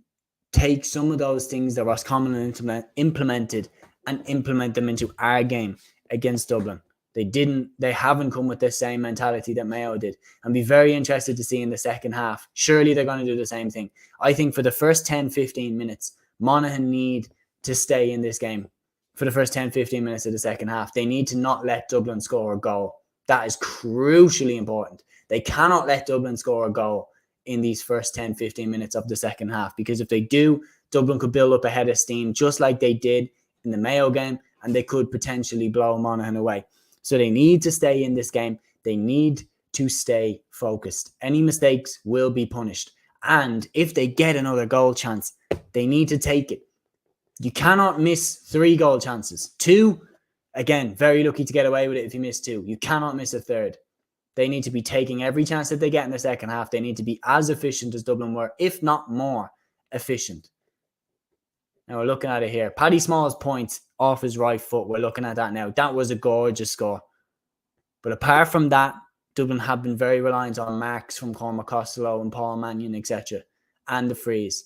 take some of those things that Roscommon implemented and implement them into our game against Dublin. They haven't come with the same mentality that Mayo did. And be very interested to see in the second half. Surely they're going to do the same thing. I think for the first 10, 15 minutes, Monaghan need to stay in this game. For the first 10, 15 minutes of the second half, they need to not let Dublin score a goal. That is crucially important. They cannot let Dublin score a goal in these first 10, 15 minutes of the second half, because if they do, Dublin could build up a head of steam just like they did in the Mayo game, and they could potentially blow Monaghan away. So they need to stay in this game. They need to stay focused. Any mistakes will be punished. And if they get another goal chance, they need to take it. You cannot miss 3 goal chances. 2, again, very lucky to get away with it if you miss 2. You cannot miss a third. They need to be taking every chance that they get in the second half. They need to be as efficient as Dublin were, if not more efficient. Now we're looking at it here. Paddy Small's point off his right foot. We're looking at that now. That was a gorgeous score. But apart from that, Dublin have been very reliant on marks from Cormac Costello and Paul Mannion, etc. And the frees.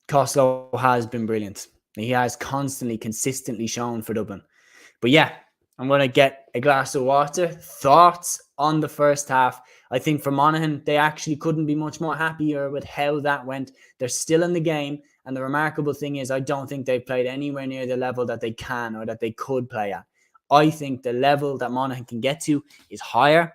Costello has been brilliant. He has consistently shown for Dublin. But yeah, I'm going to get a glass of water. Thoughts on the first half? I think for Monaghan, they actually couldn't be much more happier with how that went. They're still in the game. And the remarkable thing is, I don't think they've played anywhere near the level that they can or that they could play at. I think the level that Monaghan can get to is higher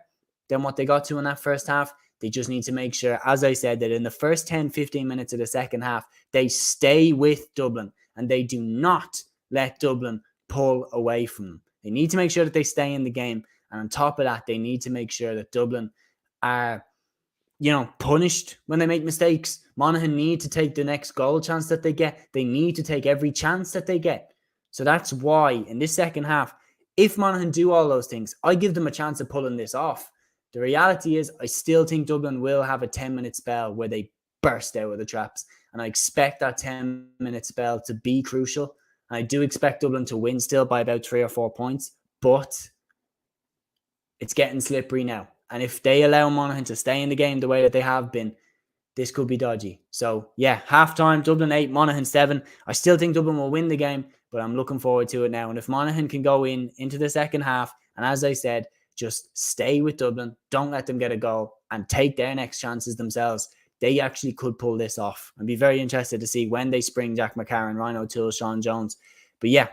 than what they got to in that first half. They just need to make sure, as I said, that in the first 10, 15 minutes of the second half, they stay with Dublin and they do not let Dublin pull away from them. They need to make sure that they stay in the game. And on top of that, they need to make sure that Dublin are, punished when they make mistakes. Monaghan need to take the next goal chance that they get. They need to take every chance that they get. So that's why in this second half, if Monaghan do all those things, I give them a chance of pulling this off. The reality is, I still think Dublin will have a 10-minute spell where they burst out of the traps. And I expect that 10-minute spell to be crucial. I do expect Dublin to win still by about 3 or 4 points. But it's getting slippery now. And if they allow Monaghan to stay in the game the way that they have been, this could be dodgy. So, yeah, halftime, Dublin 8, Monaghan 7. I still think Dublin will win the game, but I'm looking forward to it now. And if Monaghan can go into the second half, and as I said, just stay with Dublin, don't let them get a goal, and take their next chances themselves. They actually could pull this off. I'd be very interested to see when they spring Jack McCarron, Ryan O'Toole, Sean Jones. But yeah,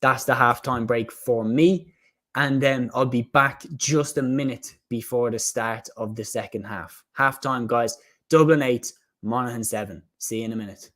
that's the halftime break for me. And then I'll be back just a minute before the start of the second half. Halftime, guys. Dublin 8, Monaghan 7. See you in a minute.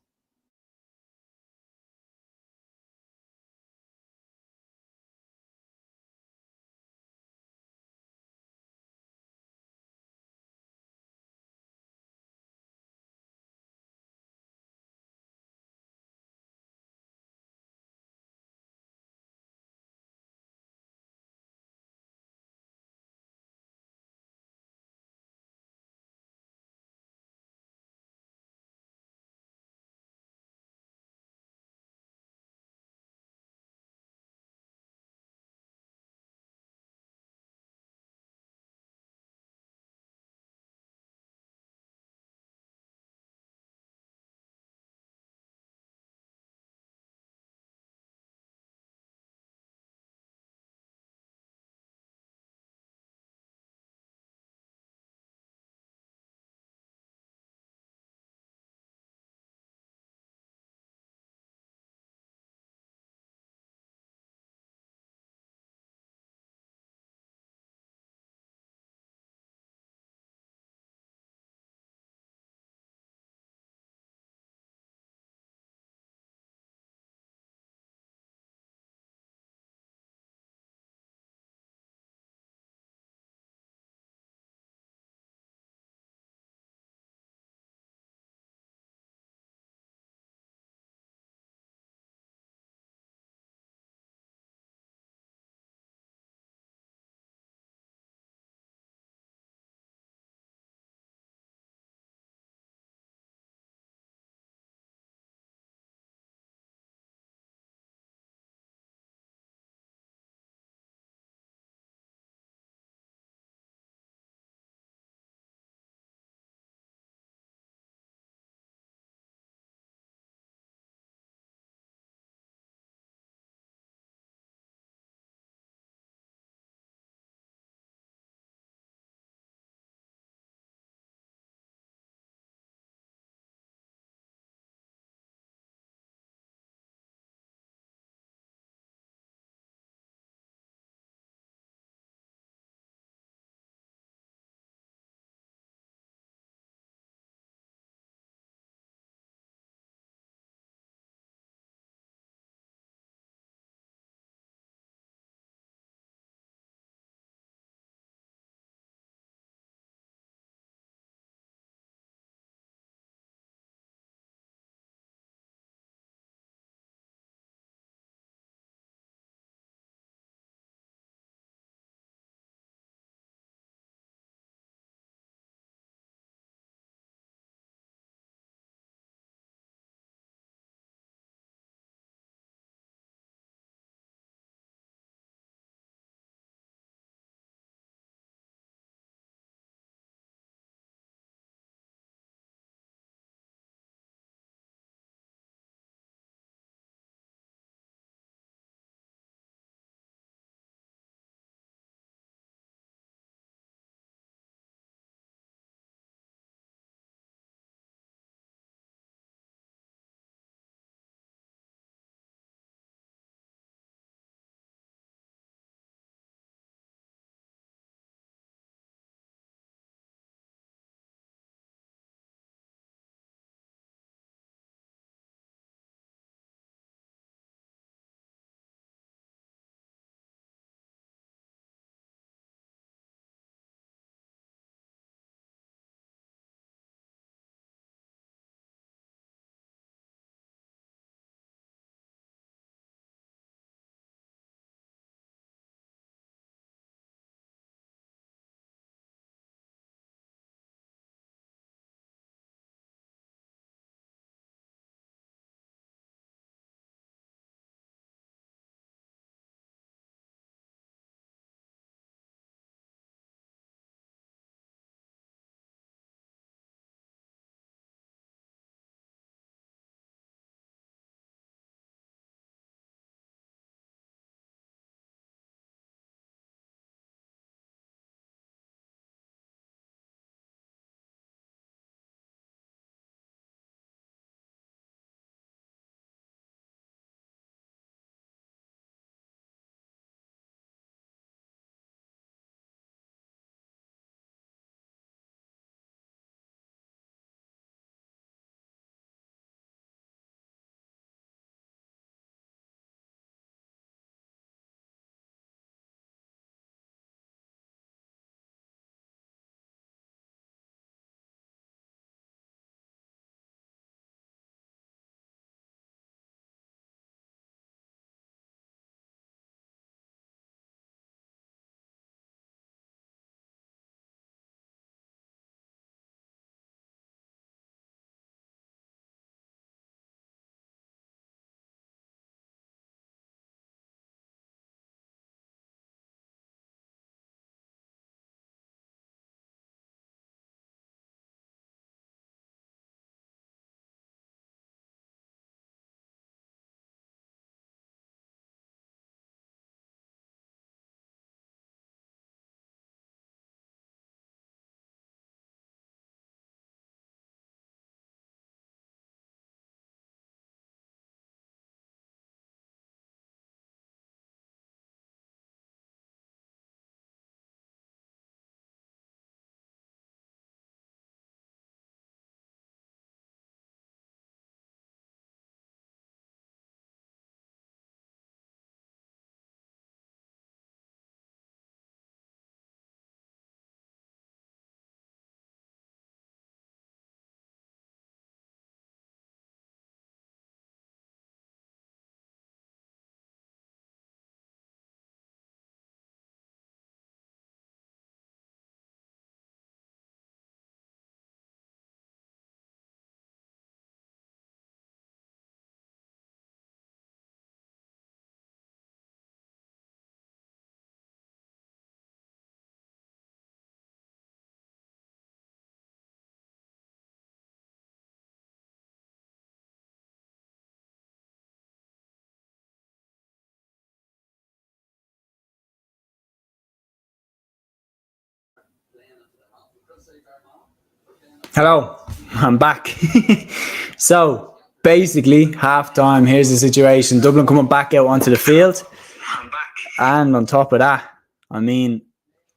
Hello, I'm back. So basically, half time. Here's the situation: Dublin coming back out onto the field, and on top of that, I mean,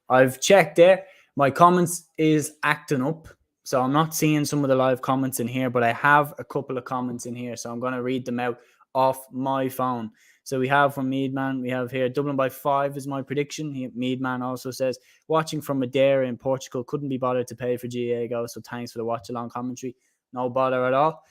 I've checked there. My comments is acting up, so I'm not seeing some of the live comments in here, but I have a couple of comments in here, so I'm going to read them out off my phone. So we have from Meadman, we have here Dublin by 5 is my prediction. Meadman also says, watching from Madeira in Portugal, couldn't be bothered to pay for GAGO, so thanks for the watch along commentary. No bother at all.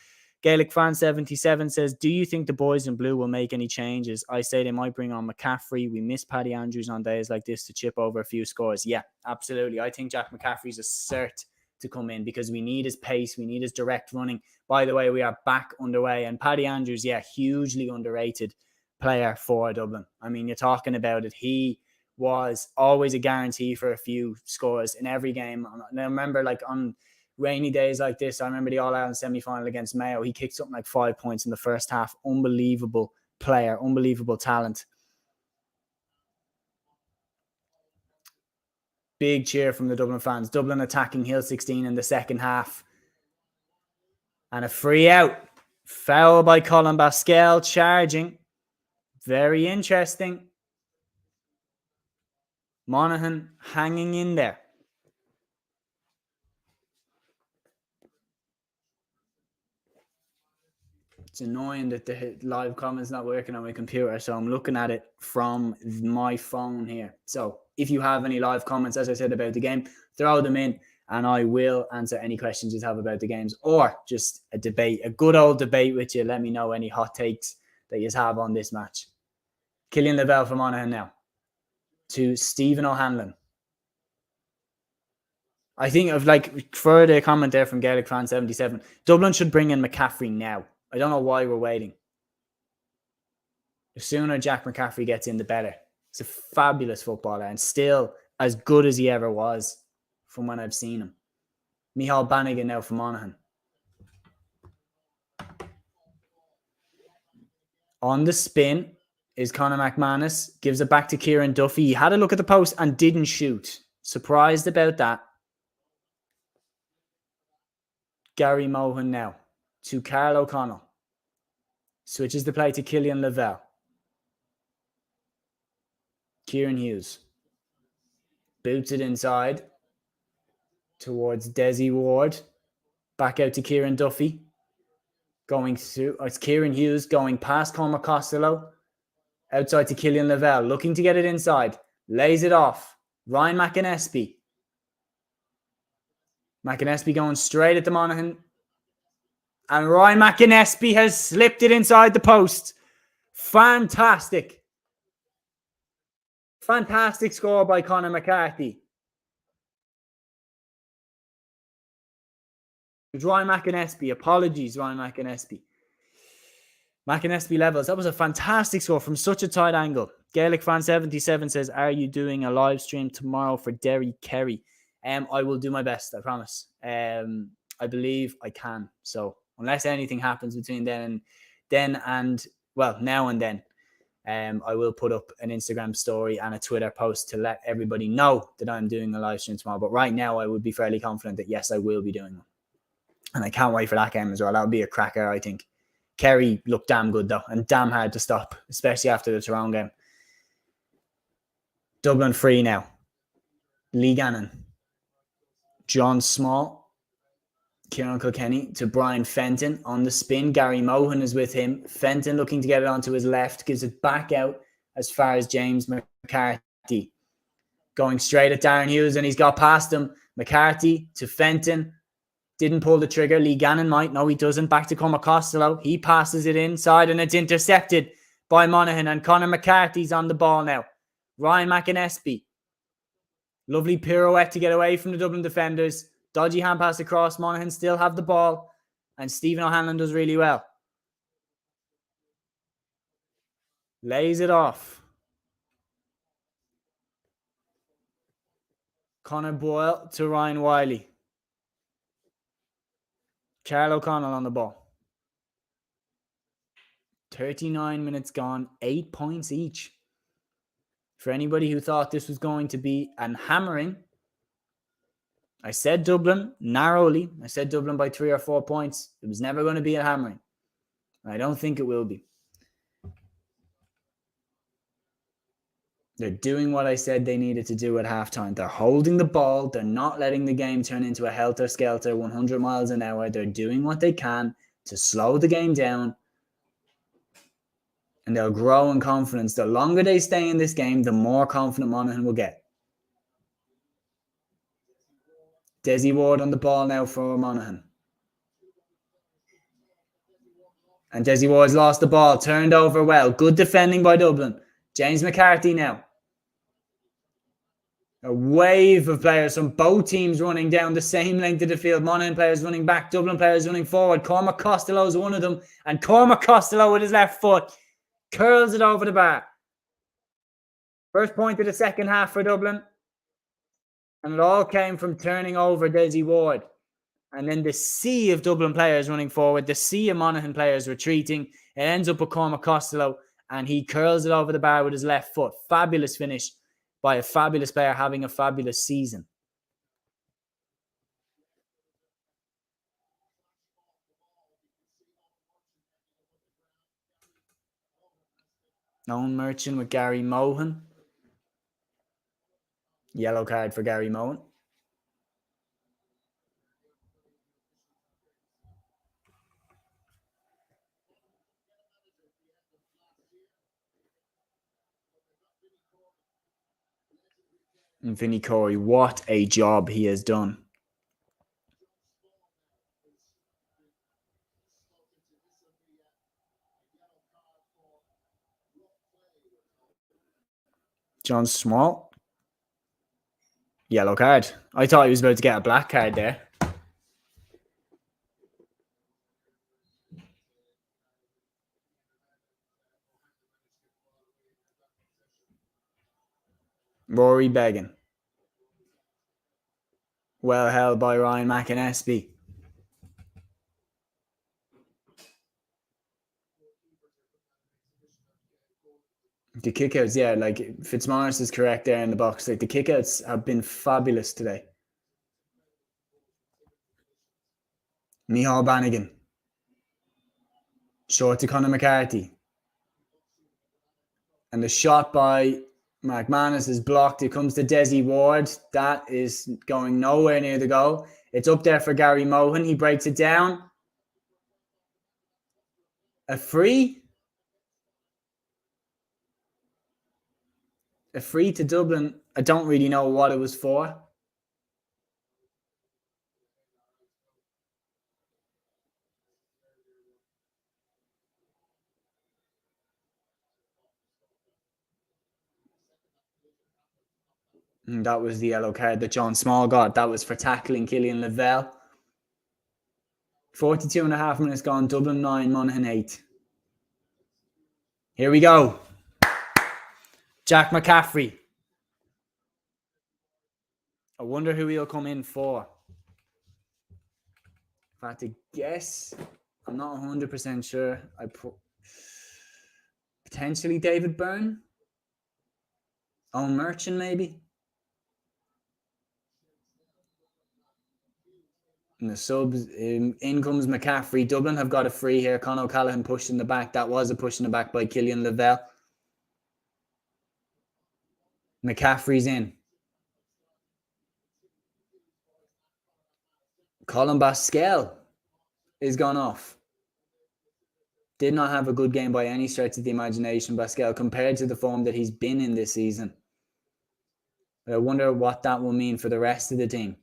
Gaelic Fan 77 says, do you think the boys in blue will make any changes? I say they might bring on McCaffrey. We miss Paddy Andrews on days like this to chip over a few scores. Yeah, absolutely. I think Jack McCaffrey's a cert to come in because we need his pace. We need his direct running. By the way, we are back underway. And Paddy Andrews, yeah, hugely underrated player for Dublin. I mean, you're talking about it. He was always a guarantee for a few scores in every game. And I remember like on rainy days like this, I remember the All-Ireland semi-final against Mayo. He kicked something like 5 points in the first half. Unbelievable player, unbelievable talent. Big cheer from the Dublin fans. Dublin attacking Hill 16 in the second half. And a free out. Foul by Colin Basquel, charging. Very interesting. Monaghan hanging in there. It's annoying that the live comment's not working on my computer, so I'm looking at it from my phone here. So if you have any live comments, as I said, about the game, throw them in and I will answer any questions you have about the games or just a debate, a good old debate with you. Let me know any hot takes that you have on this match. Killian Lavelle from Monaghan now to Stephen O'Hanlon. I think of like for the comment there from Gaelic Fan 77, Dublin should bring in McCaffrey now. I don't know why we're waiting. The sooner Jack McCaffrey gets in, the better. He's a fabulous footballer and still as good as he ever was from when I've seen him. Michal Bannigan now from Monaghan. On the spin is Conor McManus. Gives it back to Kieran Duffy. He had a look at the post and didn't shoot. Surprised about that. Gary Mohan now to Carl O'Connell. Switches the play to Killian Lavelle. Kieran Hughes. Boots it inside towards Desi Ward. Back out to Kieran Duffy. Going through, it's Kieran Hughes going past Cormac Costello. Outside to Killian Lavelle. Looking to get it inside. Lays it off. Ryan McAnespie. McAnespie going straight at the Monaghan. And Ryan McAnespie has slipped it inside the post. Fantastic. Fantastic score by Conor McCarthy. Ryan McAnespie. Apologies, Ryan McAnespie. McAnespie levels. That was a fantastic score from such a tight angle. Gaelic Fan 77 says, are you doing a live stream tomorrow for Derry Kerry? I will do my best, I promise. I believe I can. So unless anything happens between then and now and then, I will put up an Instagram story and a Twitter post to let everybody know that I'm doing a live stream tomorrow. But right now, I would be fairly confident that, yes, I will be doing one. And I can't wait for that game as well. That would be a cracker, I think. Kerry looked damn good, though, and damn hard to stop, especially after the Tyrone game. Dublin free now. Lee Gannon. John Small. Kieran Kilkenny to Brian Fenton on the spin. Gary Mohan is with him. Fenton looking to get it onto his left. Gives it back out as far as James McCarthy. Going straight at Darren Hughes, and he's got past him. McCarthy to Fenton. Didn't pull the trigger. Lee Gannon might. No, he doesn't. Back to Cormac Costello. He passes it inside, and it's intercepted by Monaghan. And Conor McCarthy's on the ball now. Ryan McAnespie. Lovely pirouette to get away from the Dublin defenders. Dodgy hand pass across. Monaghan still have the ball. And Stephen O'Hanlon does really well. Lays it off. Conor Boyle to Ryan Wiley. Carl O'Connell on the ball. 39 minutes gone. 8 points each. For anybody who thought this was going to be an hammering, I said Dublin narrowly. I said Dublin by 3 or 4 points. It was never going to be a hammering. I don't think it will be. They're doing what I said they needed to do at halftime. They're holding the ball. They're not letting the game turn into a helter-skelter 100 miles an hour. They're doing what they can to slow the game down. And they'll grow in confidence. The longer they stay in this game, the more confident Monaghan will get. Desi Ward on the ball now for Monaghan. And Desi Ward's lost the ball. Turned over well. Good defending by Dublin. James McCarthy now. A wave of players from both teams running down the same length of the field. Monaghan players running back, Dublin players running forward. Cormac Costello is one of them. And Cormac Costello with his left foot curls it over the bar. First point of the second half for Dublin. And it all came from turning over Desi Ward. And then the sea of Dublin players running forward, the sea of Monaghan players retreating. It ends up with Cormac Costello, and he curls it over the bar with his left foot. Fabulous finish by a fabulous player having a fabulous season. Owen Merchant with Gary Mohan. Yellow card for Gary Mohan. And Vinnie Corey, what a job he has done. John Small. Yellow card. I thought he was about to get a black card there. Rory Began. Well held by Ryan McInnesby. The kickouts, yeah, like Fitzmaurice is correct there in the box. Like the kickouts have been fabulous today. Micheál Bannigan. Short to Conor McCarthy. And the shot by McManus is blocked. It comes to Desi Ward. That is going nowhere near the goal. It's up there for Gary Mohan. He breaks it down. A free? A free to Dublin. I don't really know what it was for. And that was the yellow card that John Small got. That was for tackling Killian Lavelle. 42 and a half minutes gone. Dublin 9, Monaghan 8. Here we go. Jack McCaffrey. I wonder who he'll come in for. If I had to guess, I'm not 100% sure. Potentially David Byrne. Owen Merchant, maybe. And the subs, in comes McCaffrey. Dublin have got a free here. Con O'Callaghan pushed in the back. That was a push in the back by Killian Lavelle. McCaffrey's in. Colin Baskell is gone off. Did not have a good game by any stretch of the imagination, Baskell, compared to the form that he's been in this season. But I wonder what that will mean for the rest of the team.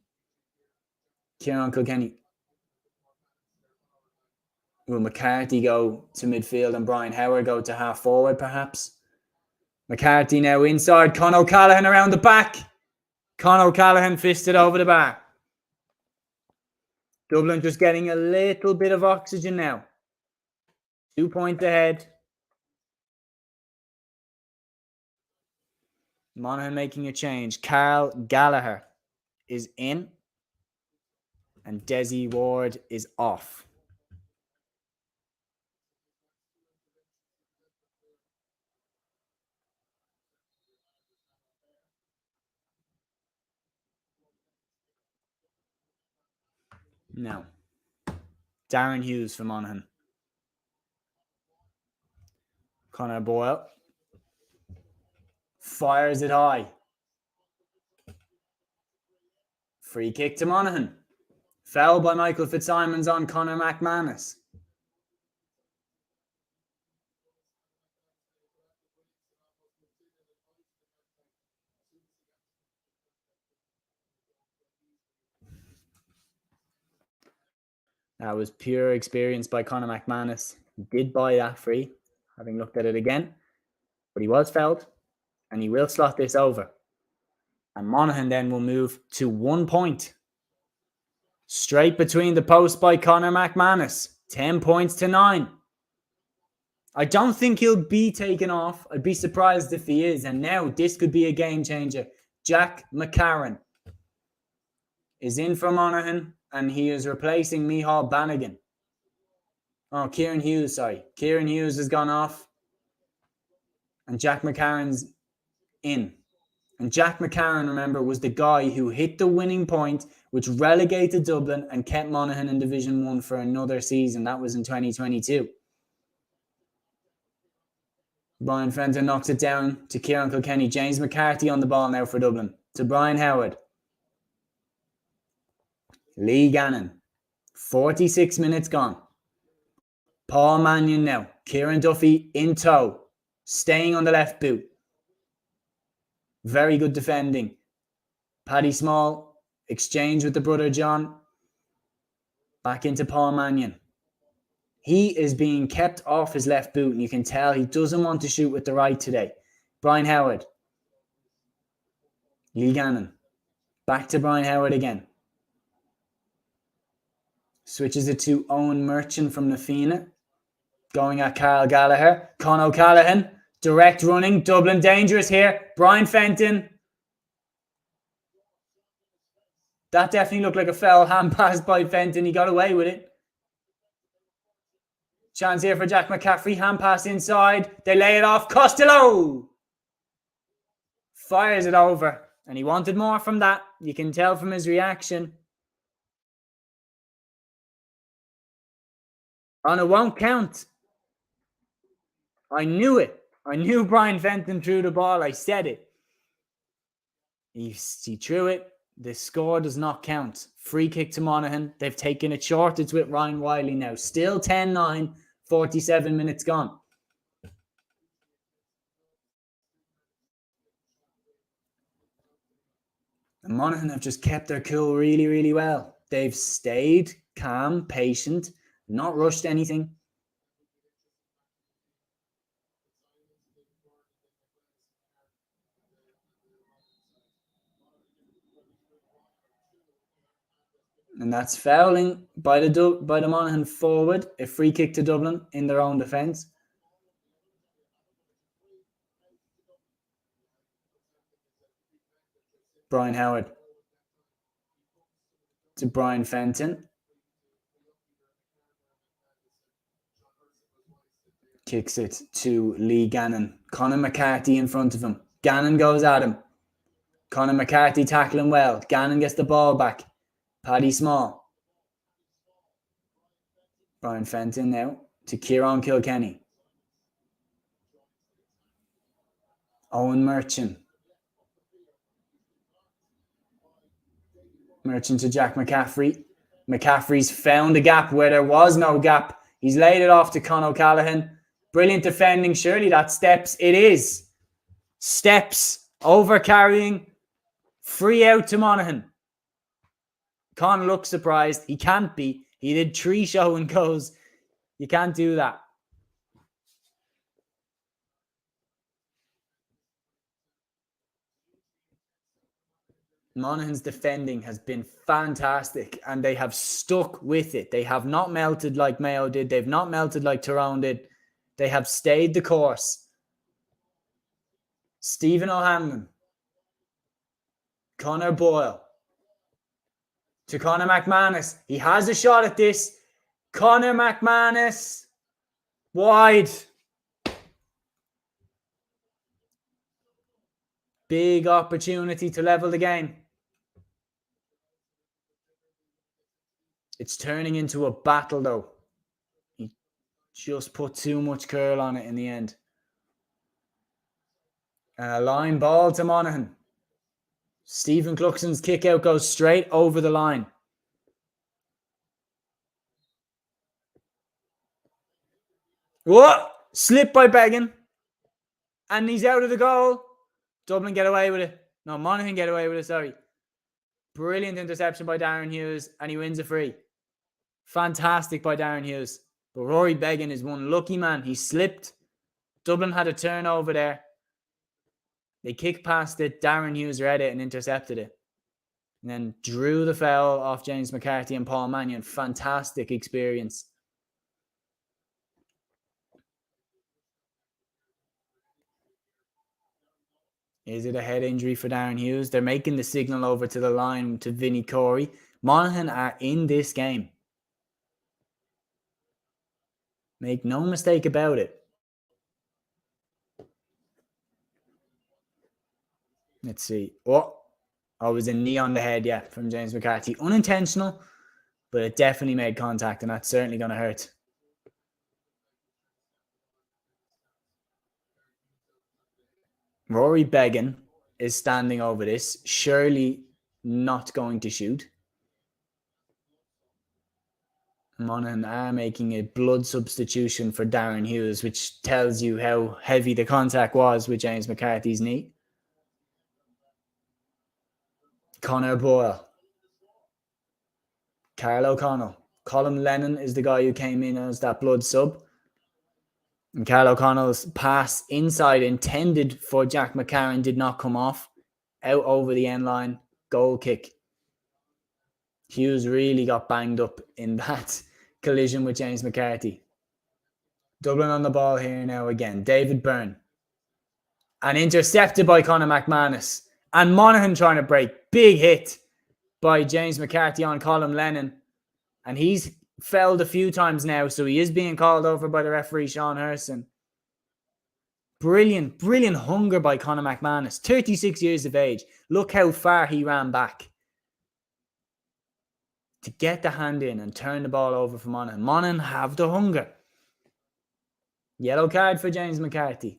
Kieran Kilkenny. Will McCarthy go to midfield and Brian Howard go to half forward, perhaps? McCarthy now inside. Con O'Callaghan around the back. Con O'Callaghan fisted over the bar. Dublin just getting a little bit of oxygen now. 2 points ahead. Monaghan making a change. Carl Gallagher is in. And Desi Ward is off. No. Darren Hughes for Monaghan. Conor Boyle. Fires it high. Free kick to Monaghan. Foul by Michael Fitzsimons on Conor McManus. That was pure experience by Conor McManus. He did buy that free, having looked at it again. But he was fouled, and he will slot this over. And Monaghan then will move to 1 point. Straight between the posts by Conor McManus. 10 points to 9. I don't think he'll be taken off. I'd be surprised if he is. And now this could be a game changer. Jack McCarron is in for Monaghan, and he is replacing Micheál Bannigan. Oh, Kieran Hughes, sorry. Kieran Hughes has gone off, and Jack McCarron's in. And Jack McCarron, remember, was the guy who hit the winning point, which relegated Dublin and kept Monaghan in Division 1 for another season. That was in 2022. Brian Fenton knocks it down to Kieran Kilkenny. James McCarthy on the ball now for Dublin. To Brian Howard. Lee Gannon. 46 minutes gone. Paul Mannion now. Kieran Duffy in tow. Staying on the left boot. Very good defending. Paddy Small. Exchange with the brother John. Back into Paul Mannion. He is being kept off his left boot, and you can tell he doesn't want to shoot with the right today. Brian Howard. Lee Gannon. Back to Brian Howard again. Switches it to Owen Merchant from Nafina. Going at Carl Gallagher. Con O'Callaghan. Direct running. Dublin dangerous here. Brian Fenton. That definitely looked like a foul hand pass by Fenton. He got away with it. Chance here for Jack McCaffrey. Hand pass inside. They lay it off. Costello fires it over. And he wanted more from that. You can tell from his reaction. And it won't count. I knew it. I knew Brian Fenton threw the ball. I said it. He threw it. The score does not count. Free kick to Monaghan. They've taken it short. It's with Ryan Wiley now. Still 10-9. 47 minutes gone. And Monaghan have just kept their cool really, really well. They've stayed calm, patient, not rushed anything. And that's fouling by the Monaghan forward. A free kick to Dublin in their own defence. Brian Howard to Brian Fenton. Kicks it to Lee Gannon. Conor McCarthy in front of him. Gannon goes at him. Conor McCarthy tackling well. Gannon gets the ball back. Paddy Small. Brian Fenton now to Kieran Kilkenny. Owen Merchant. Merchant to Jack McCaffrey. McCaffrey's found a gap where there was no gap. He's laid it off to Con O'Callaghan. Brilliant defending. Surely that steps. It is. Steps. Over carrying. Free out to Monaghan. Con looks surprised. He can't be. He did 3 show and goes. You can't do that. Monaghan's defending has been fantastic, and they have stuck with it. They have not melted like Mayo did. They've not melted like Tyrone did. They have stayed the course. Stephen O'Hanlon. Conor Boyle. To Conor McManus. He has a shot at this. Conor McManus. Wide. Big opportunity to level the game. It's turning into a battle, though. He just put too much curl on it in the end. And a line ball to Monaghan. Stephen Cluxon's kick out goes straight over the line. What? Slip by Beggan. And he's out of the goal. Dublin get away with it. No, Monaghan get away with it, sorry. Brilliant interception by Darren Hughes, and he wins a free. Fantastic by Darren Hughes. But Rory Beggan is one lucky man. He slipped. Dublin had a turnover there. They kicked past it. Darren Hughes read it and intercepted it. And then drew the foul off James McCarthy and Paul Mannion. Fantastic experience. Is it a head injury for Darren Hughes? They're making the signal over to the line to Vinnie Corey. Monaghan are in this game. Make no mistake about it. Let's see. Oh, it was a knee on the head, yeah, from James McCarthy. Unintentional, but it definitely made contact, and that's certainly going to hurt. Rory Beggan is standing over this, surely not going to shoot. Monaghan are making a blood substitution for Darren Hughes, which tells you how heavy the contact was with James McCarthy's knee. Conor Boyle. Carl O'Connell. Colm Lennon is the guy who came in as that blood sub. And Carl O'Connell's pass inside intended for Jack McCarron did not come off. Out over the end line. Goal kick. Hughes really got banged up in that collision with James McCarthy. Dublin on the ball here now again. David Byrne. And intercepted by Conor McManus. And Monaghan trying to break. Big hit by James McCarthy on Colm Lennon. And he's fouled a few times now, so he is being called over by the referee, Sean Herson. Brilliant, brilliant hunger by Conor McManus. 36 years of age. Look how far he ran back to get the hand in and turn the ball over for Monaghan. Monaghan have the hunger. Yellow card for James McCarthy.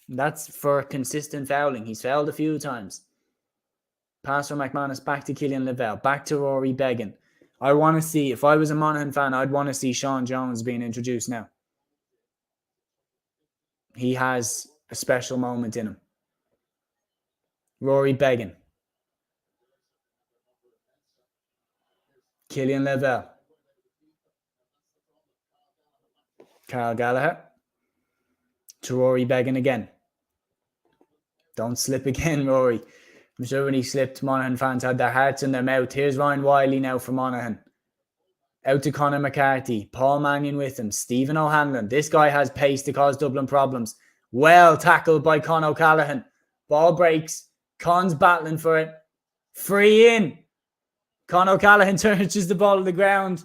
That's for consistent fouling. He's fouled a few times. Pass from McManus back to Killian Lavelle. Back to Rory Beggan. I want to see, if I was a Monaghan fan, I'd want to see Sean Jones being introduced now. He has a special moment in him. Rory Beggan. Killian Lavelle. Carl Gallagher. To Rory Beggan again. Don't slip again, Rory. I'm sure when he slipped, Monaghan fans had their hearts in their mouth. Here's Ryan Wiley now for Monaghan. Out to Conor McCarthy. Paul Mannion with him. Stephen O'Hanlon. This guy has pace to cause Dublin problems. Well tackled by Con O'Callaghan. Ball breaks. Con's battling for it. Free in. Con O'Callaghan touches the ball to the ground.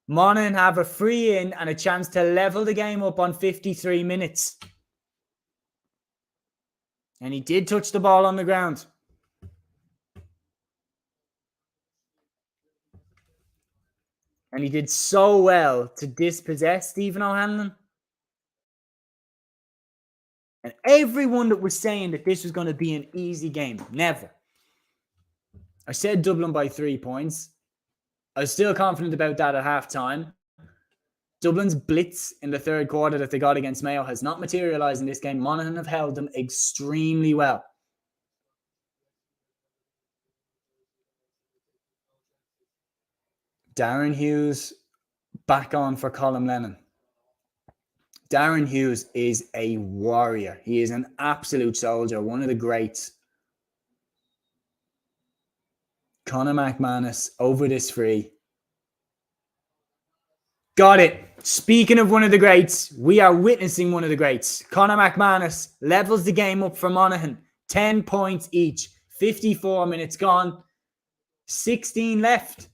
Monaghan have a free in and a chance to level the game up on 53 minutes. And he did touch the ball on the ground. And he did so well to dispossess Stephen O'Hanlon. And everyone that was saying that this was going to be an easy game, never. I said Dublin by 3 points. I was still confident about that at halftime. Dublin's blitz in the third quarter that they got against Mayo has not materialised in this game. Monaghan have held them extremely well. Darren Hughes back on for Colm Lennon. Darren Hughes is a warrior. He is an absolute soldier, one of the greats. Conor McManus over this free. Got it. Speaking of one of the greats, we are witnessing one of the greats. Conor McManus levels the game up for Monaghan. 10 points each. 54 minutes gone. 16 left.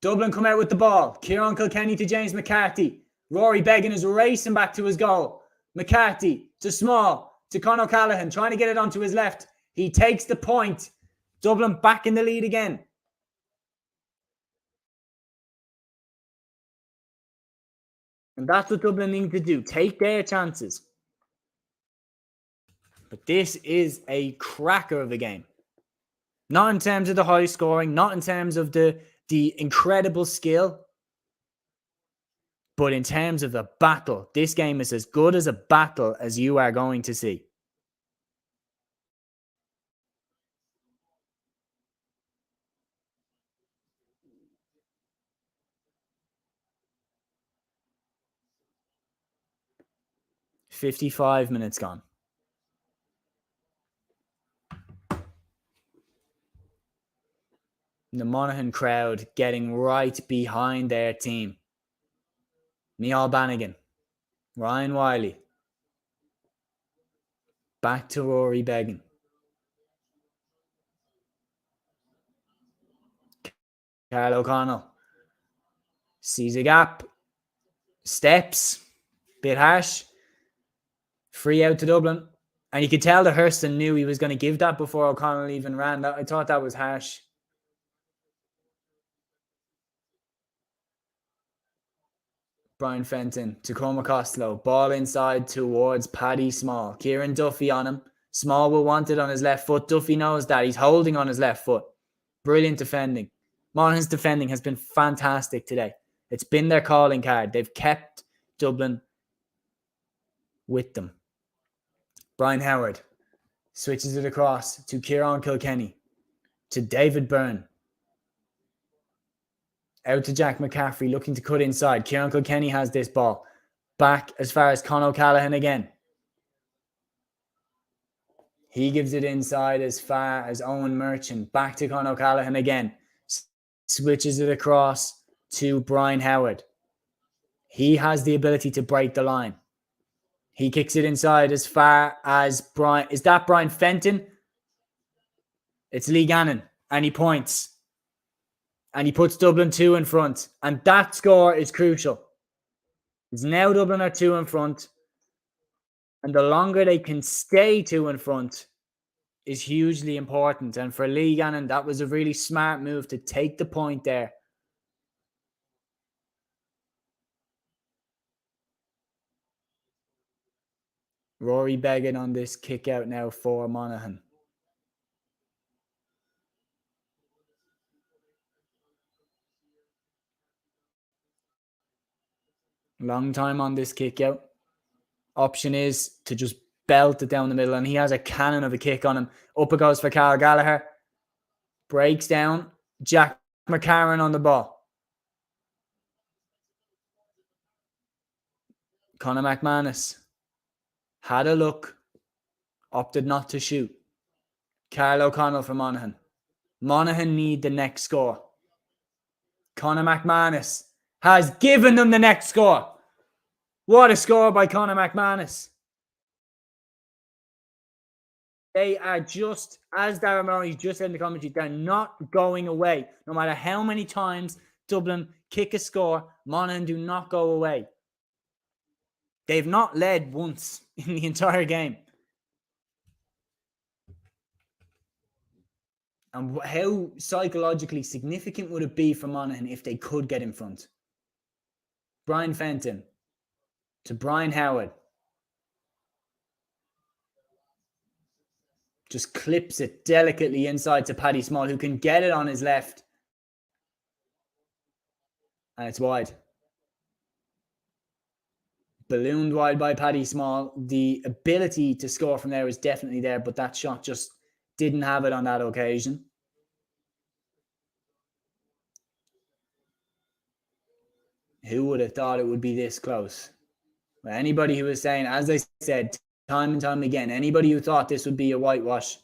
Dublin come out with the ball. Kieran Kilkenny to James McCarthy. Rory Beggan is racing back to his goal. McCarthy to Small. to Conor Callaghan, trying to get it onto his left. He takes the point. Dublin back in the lead again. And that's what Dublin need to do. Take their chances. But this is a cracker of a game. Not in terms of the high scoring, not in terms of the incredible skill, but in terms of the battle. This game is as good as a battle as you are going to see. "55 minutes gone. The Monaghan crowd getting right behind their team. Niall Bannigan, Ryan Wiley, back to Rory Beggan. Carl O'Connell sees a gap, steps, bit harsh, free out to Dublin. And you could tell that Hurston knew he was going to give that before O'Connell even ran. I thought that was harsh. Brian Fenton to Coma Costello. Ball inside towards Paddy Small. Kieran Duffy on him. Small will want it on his left foot. Duffy knows that. He's holding on his left foot. Brilliant defending. Monaghan's defending has been fantastic today. It's been their calling card. They've kept Dublin with them. Brian Howard switches it across to Kieran Kilkenny. To David Byrne. Out to Jack McCaffrey, looking to cut inside. Kieran Kilkenny has this ball. Back as far as Conor Callaghan again. He gives it inside as far as Owen Merchant. Back to Conor Callaghan again. Switches it across to Brian Howard. He has the ability to break the line. He kicks it inside as far as Brian. Is that Brian Fenton? It's Lee Gannon. And he points. And he puts Dublin 2 in front. And that score is crucial. It's now Dublin are 2 in front. And the longer they can stay 2 in front is hugely important. And for Lee Gannon, that was a really smart move to take the point there. Rory Beggan on this kick out now for Monaghan. Long time on this kick out. Option is to just belt it down the middle, and he has a cannon of a kick on him. Up it goes for Carl Gallagher. Breaks down. Jack McCarron on the ball. Conor McManus had a look. Opted not to shoot. Carl O'Connell for Monaghan. Monaghan need the next score. Conor McManus has given them the next score. What a score by Conor McManus. They are just, as Darren Murray just said in the commentary, they're not going away. No matter how many times Dublin kick a score, Monaghan do not go away. They've not led once in the entire game. And how psychologically significant would it be for Monaghan if they could get in front? Brian Fenton to Brian Howard. Just clips it delicately inside to Paddy Small, who can get it on his left. And it's wide. Ballooned wide by Paddy Small. The ability to score from there is definitely there, but that shot just didn't have it on that occasion. Who would have thought it would be this close? Well, anybody who was saying, as I said, time and time again, anybody who thought this would be a whitewash,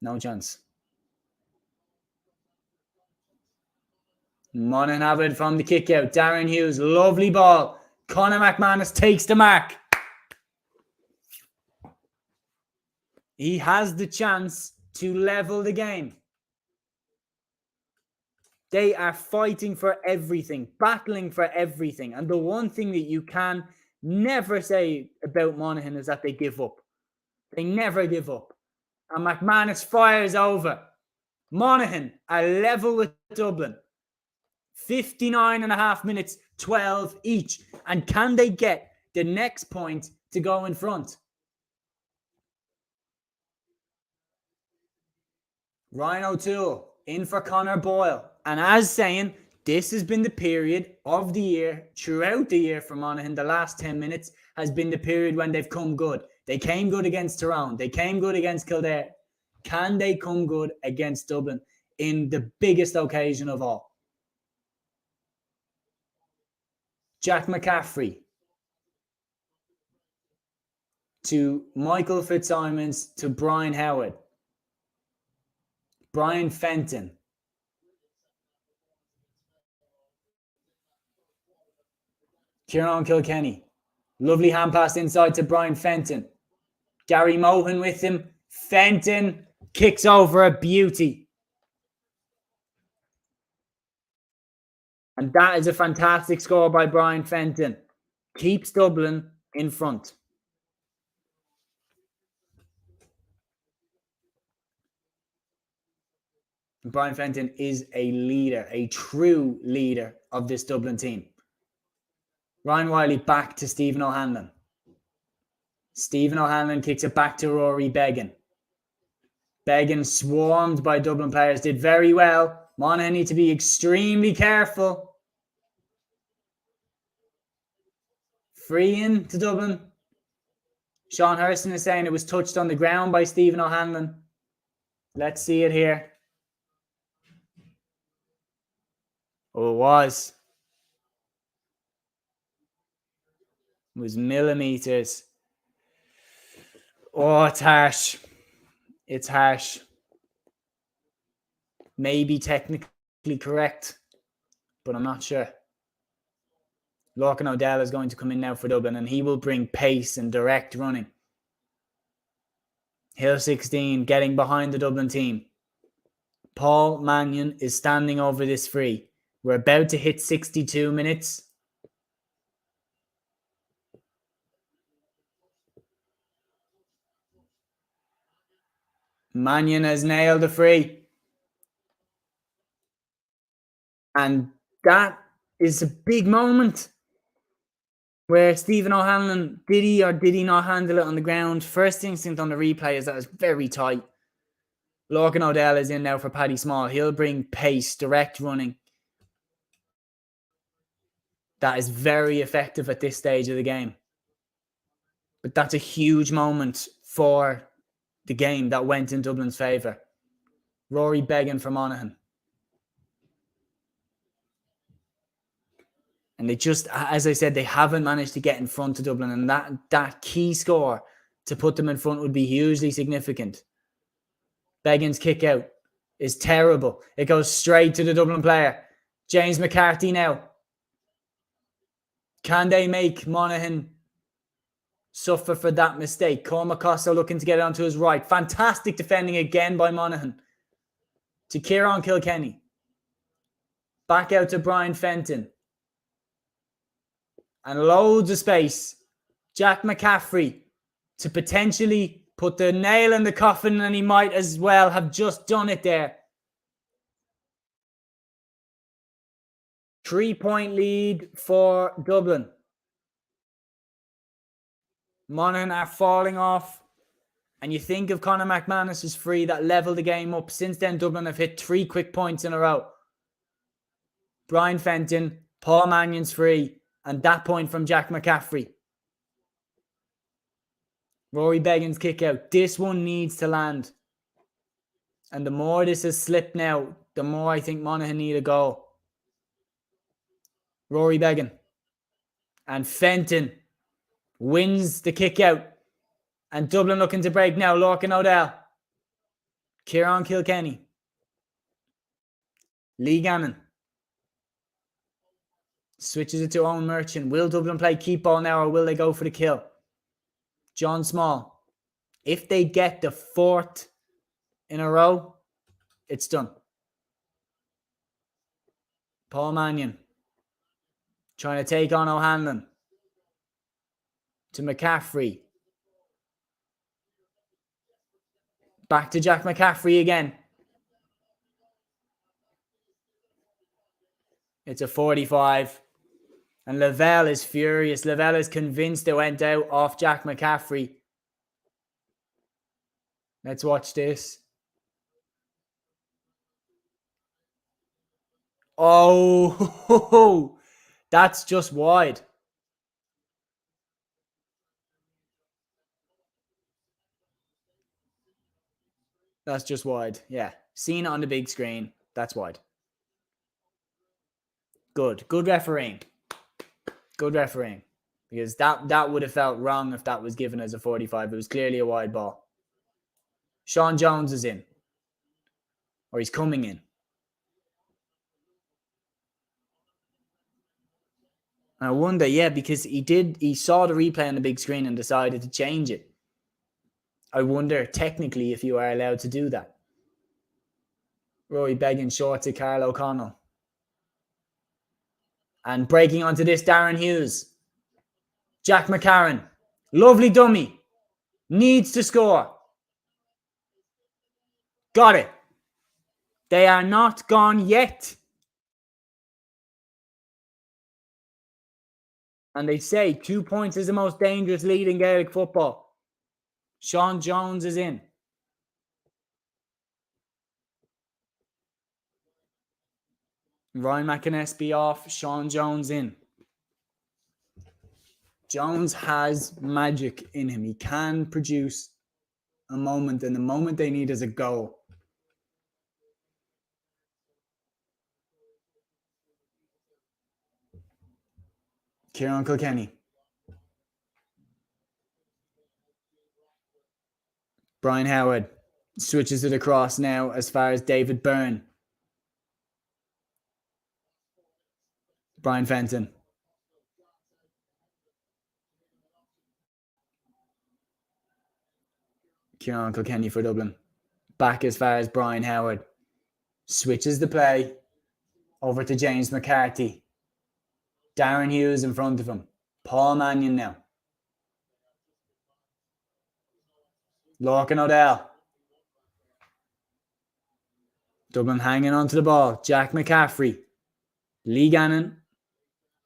no chance. Monaghan have it from the kick out. Darren Hughes, lovely ball. Conor McManus takes the mark. He has the chance to level the game. They are fighting for everything, battling for everything. And the one thing that you can never say about Monaghan is that they give up. They never give up. And McManus fires over. Monaghan are level with Dublin. 59 and a half minutes, 12 each. And can they get the next point to go in front? Ryan O'Toole in for Conor Boyle. And as saying, this has been the period of the year, throughout the year for Monaghan. The last 10 minutes has been the period when they've come good. They came good against Tyrone. They came good against Kildare. Can they come good against Dublin in the biggest occasion of all? Jack McCaffrey to Michael Fitzsimons to Brian Howard. Brian Fenton. Kieran Kilkenny. Lovely hand pass inside to Brian Fenton. Gary Mohan with him. Fenton kicks over a beauty. And that is a fantastic score by Brian Fenton. Keeps Dublin in front. Brian Fenton is a leader, a true leader of this Dublin team. Ryan Wiley back to Stephen O'Hanlon. Stephen O'Hanlon kicks it back to Rory Beggan. Beggan, swarmed by Dublin players, did very well. Monaghan need to be extremely careful. Free in to Dublin. Sean Hurston is saying it was touched on the ground by Stephen O'Hanlon. Let's see it here. Oh, it was. It was millimeters. Oh, it's harsh. It's harsh. Maybe technically correct, but I'm not sure. Lorcan O'Dell is going to come in now for Dublin, and he will bring pace and direct running. Hill 16 getting behind the Dublin team. Paul Mannion is standing over this free. We're about to hit 62 minutes. Mannion has nailed the free. And that is a big moment where Stephen O'Hanlon, did he or did he not handle it on the ground? First instinct on the replay is that it's very tight. Lorcan O'Dell is in now for Paddy Small. He'll bring pace, direct running. That is very effective at this stage of the game. But that's a huge moment for the game that went in Dublin's favour. Rory Beggan for Monaghan. And they just, as I said, they haven't managed to get in front of Dublin. And that key score to put them in front would be hugely significant. Beggan's kick out is terrible. It goes straight to the Dublin player. James McCarthy now. Can they make Monaghan suffer for that mistake? Cormac Costa looking to get it onto his right. Fantastic defending again by Monaghan. To Kieran Kilkenny. Back out to Brian Fenton. And loads of space. Jack McCaffrey to potentially put the nail in the coffin, and he might as well have just done it there. 3-point lead for Dublin. Monaghan are falling off. And you think of Conor McManus's free that leveled the game up. Since then, Dublin have hit 3 quick points in a row. Brian Fenton, Paul Mannion's free, and that point from Jack McCaffrey. Rory Beggan's kick out. This one needs to land. And the more this has slipped now, the more I think Monaghan need a goal. Rory Beggan. And Fenton wins the kick out. And Dublin looking to break now. Lorcan O'Dell. Kieran Kilkenny. Lee Gannon. Switches it to Owen Merchant. Will Dublin play keep ball now, or will they go for the kill? John Small. If they get the 4th in a row, it's done. Paul Mannion. Trying to take on O'Hanlon. To McCaffrey. Back to Jack McCaffrey again. It's a 45. And Lavelle is furious. Lavelle is convinced it went out off Jack McCaffrey. Let's watch this. Oh, that's just wide. That's just wide. Yeah. Seen it on the big screen. That's wide. Good. Good refereeing. Good refereeing. Because that would have felt wrong if that was given as a 45. It was clearly a wide ball. Sean Jones is in. Or he's coming in. I wonder, yeah, because he saw the replay on the big screen and decided to change it. I wonder technically if you are allowed to do that. Rory begging short to Carl O'Connell. And breaking onto this, Darren Hughes. Jack McCarron. Lovely dummy. Needs to score. Got it. They are not gone yet. And they say 2 points is the most dangerous lead in Gaelic football. Sean Jones is in. Ryan McInnesby off. Sean Jones in. Jones has magic in him. He can produce a moment, and the moment they need is a goal. Kieran Kilkenny. Brian Howard switches it across now as far as David Byrne. Brian Fenton. Kieran Kilkenny for Dublin. Back as far as Brian Howard. Switches the play over to James McCarthy. Darren Hughes in front of him. Paul Mannion now. Lorcan O'Dell. Dublin hanging onto the ball. Jack McCaffrey. Lee Gannon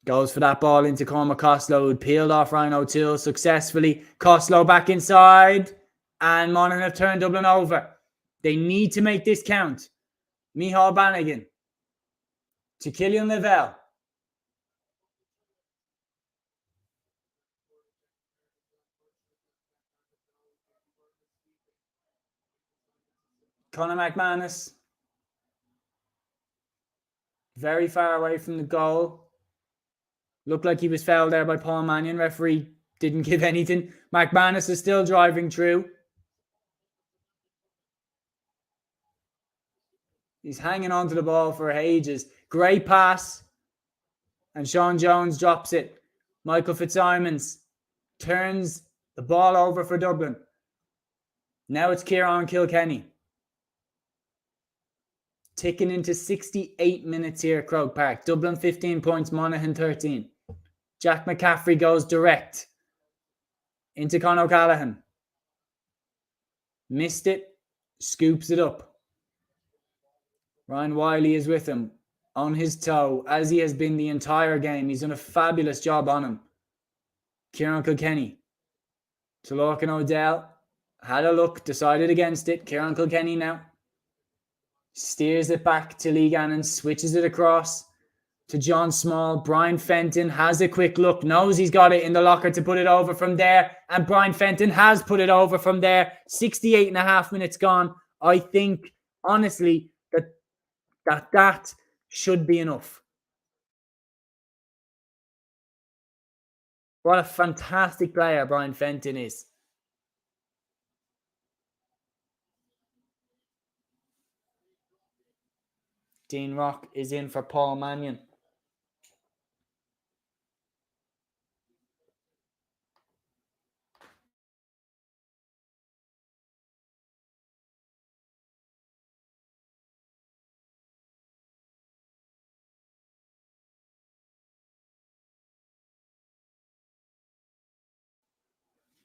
goes for that ball into Cormac Costello, who peeled off Ryan O'Toole successfully. Costello back inside. And Monaghan have turned Dublin over. They need to make this count. Micheál Bannigan to Killian Lavelle. Conor McManus. Very far away from the goal. Looked like he was fouled there by Paul Mannion. Referee didn't give anything. McManus is still driving through. He's hanging onto the ball for ages. Great pass. And Sean Jones drops it. Michael Fitzsimons turns the ball over for Dublin. Now it's Kieran Kilkenny. Ticking into 68 minutes here at Croke Park. Dublin 15 points, Monaghan 13. Jack McCaffrey goes direct into Conor O'Callaghan. Missed it. Scoops it up. Ryan Wiley is with him on his toe, as he has been the entire game. He's done a fabulous job on him. Kieran Kilkenny to Lorcan O'Dell. Had a look, decided against it. Kieran Kilkenny now steers it back to Lee Gannon, switches it across to John Small. Brian Fenton has a quick look, knows he's got it in the locker to put it over from there. And Brian Fenton has put it over from there. 68 and a half minutes gone. I think, honestly, that should be enough. What a fantastic player Brian Fenton is. Dean Rock is in for Paul Mannion.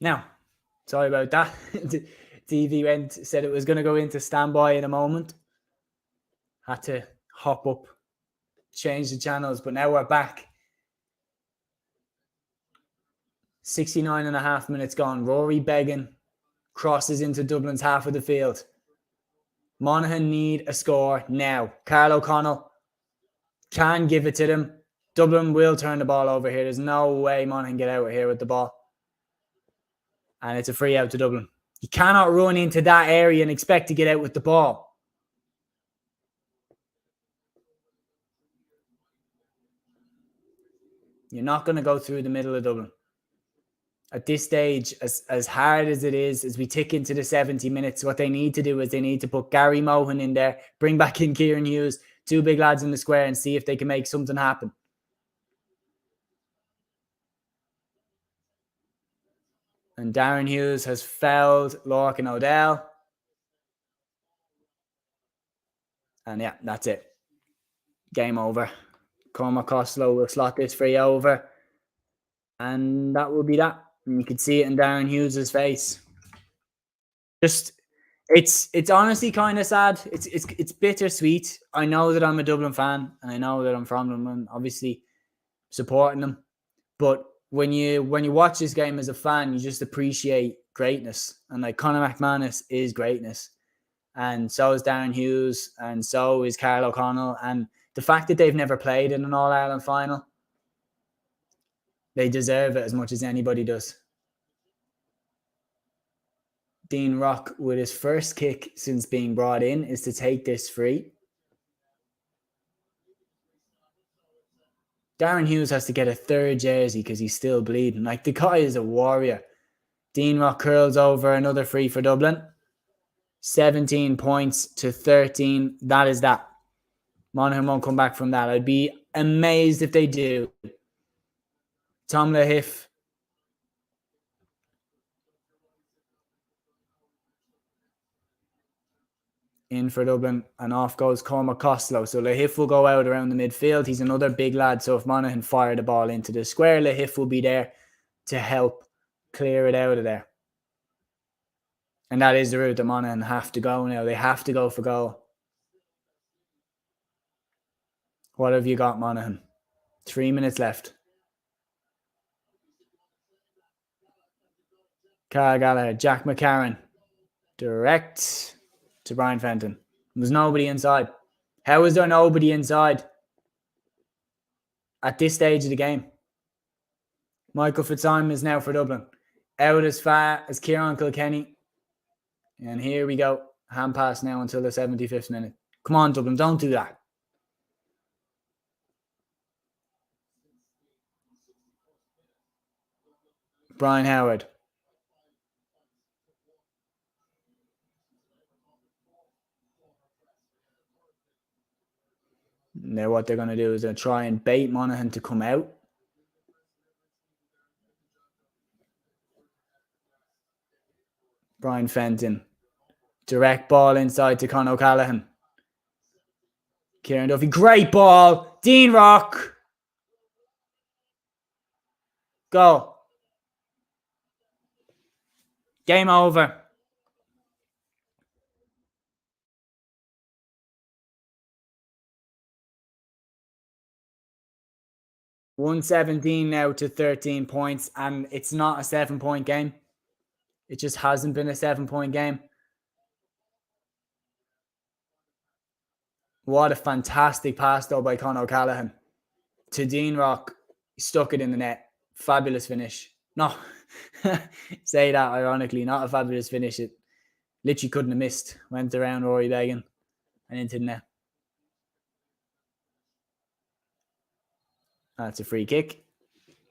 Now, sorry about that. TV said it was going to go into standby in a moment. Had to hop up, change the channels, but now we're back. 69 and a half minutes gone. Rory Beggan crosses into Dublin's half of the field. Monaghan need a score now. Carl O'Connell can give it to them. Dublin will turn the ball over here. There's no way Monaghan get out of here with the ball. And it's a free out to Dublin. You cannot run into that area and expect to get out with the ball. You're not going to go through the middle of Dublin. At this stage, as hard as it is, as we tick into the 70 minutes, what they need to do is they need to put Gary Mohan in there, bring back in Kieran Hughes, two big lads in the square, and see if they can make something happen. And Darren Hughes has fouled Lorcan O'Dell. And yeah, that's it. Game over. Cormac Costello will slot this free over. And that will be that. And you can see it in Darren Hughes' face. Just, it's honestly kind of sad. It's bittersweet. I know that I'm a Dublin fan, and I know that I'm from Dublin, obviously supporting them. But when you watch this game as a fan, you just appreciate greatness. And like Conor McManus is greatness. And so is Darren Hughes, and so is Carl O'Connell. And the fact that they've never played in an All-Ireland final, they deserve it as much as anybody does. Dean Rock, with his first kick since being brought in, is to take this free. Darren Hughes has to get a third jersey because he's still bleeding. Like, the guy is a warrior. Dean Rock curls over, another free for Dublin. 17 points to 13. That is that. Monaghan won't come back from that. I'd be amazed if they do. Tom Lahiff. In for Dublin, and off goes Cormac Costello. So Lahiff will go out around the midfield. He's another big lad. So if Monaghan fire the ball into the square, Lahiff will be there to help clear it out of there. And that is the route that Monaghan have to go now. They have to go for goal. What have you got, Monaghan? 3 minutes left. Carl Gallagher, Jack McCarron. Direct to Brian Fenton. There's nobody inside. How is there nobody inside at this stage of the game? Michael Fitzsimon is now for Dublin. Out as far as Kieran Kilkenny. And here we go. Hand pass now until the 75th minute. Come on, Dublin, don't do that. Brian Howard. Now what they're going to do is they'll try and bait Monaghan to come out. Brian Fenton. Direct ball inside to Conor O'Callaghan. Kieran Duffy. Great ball. Dean Rock. Go. Game over. $117 now to 13 points, and it's not a 7-point game. It just hasn't been a 7-point game. What a fantastic pass, though, by Conor O'Callaghan to Dean Rock. He stuck it in the net. Fabulous finish. No, say that ironically, not a fabulous finish. It literally couldn't have missed. Went around Rory Beggan and into the net. That's a free kick.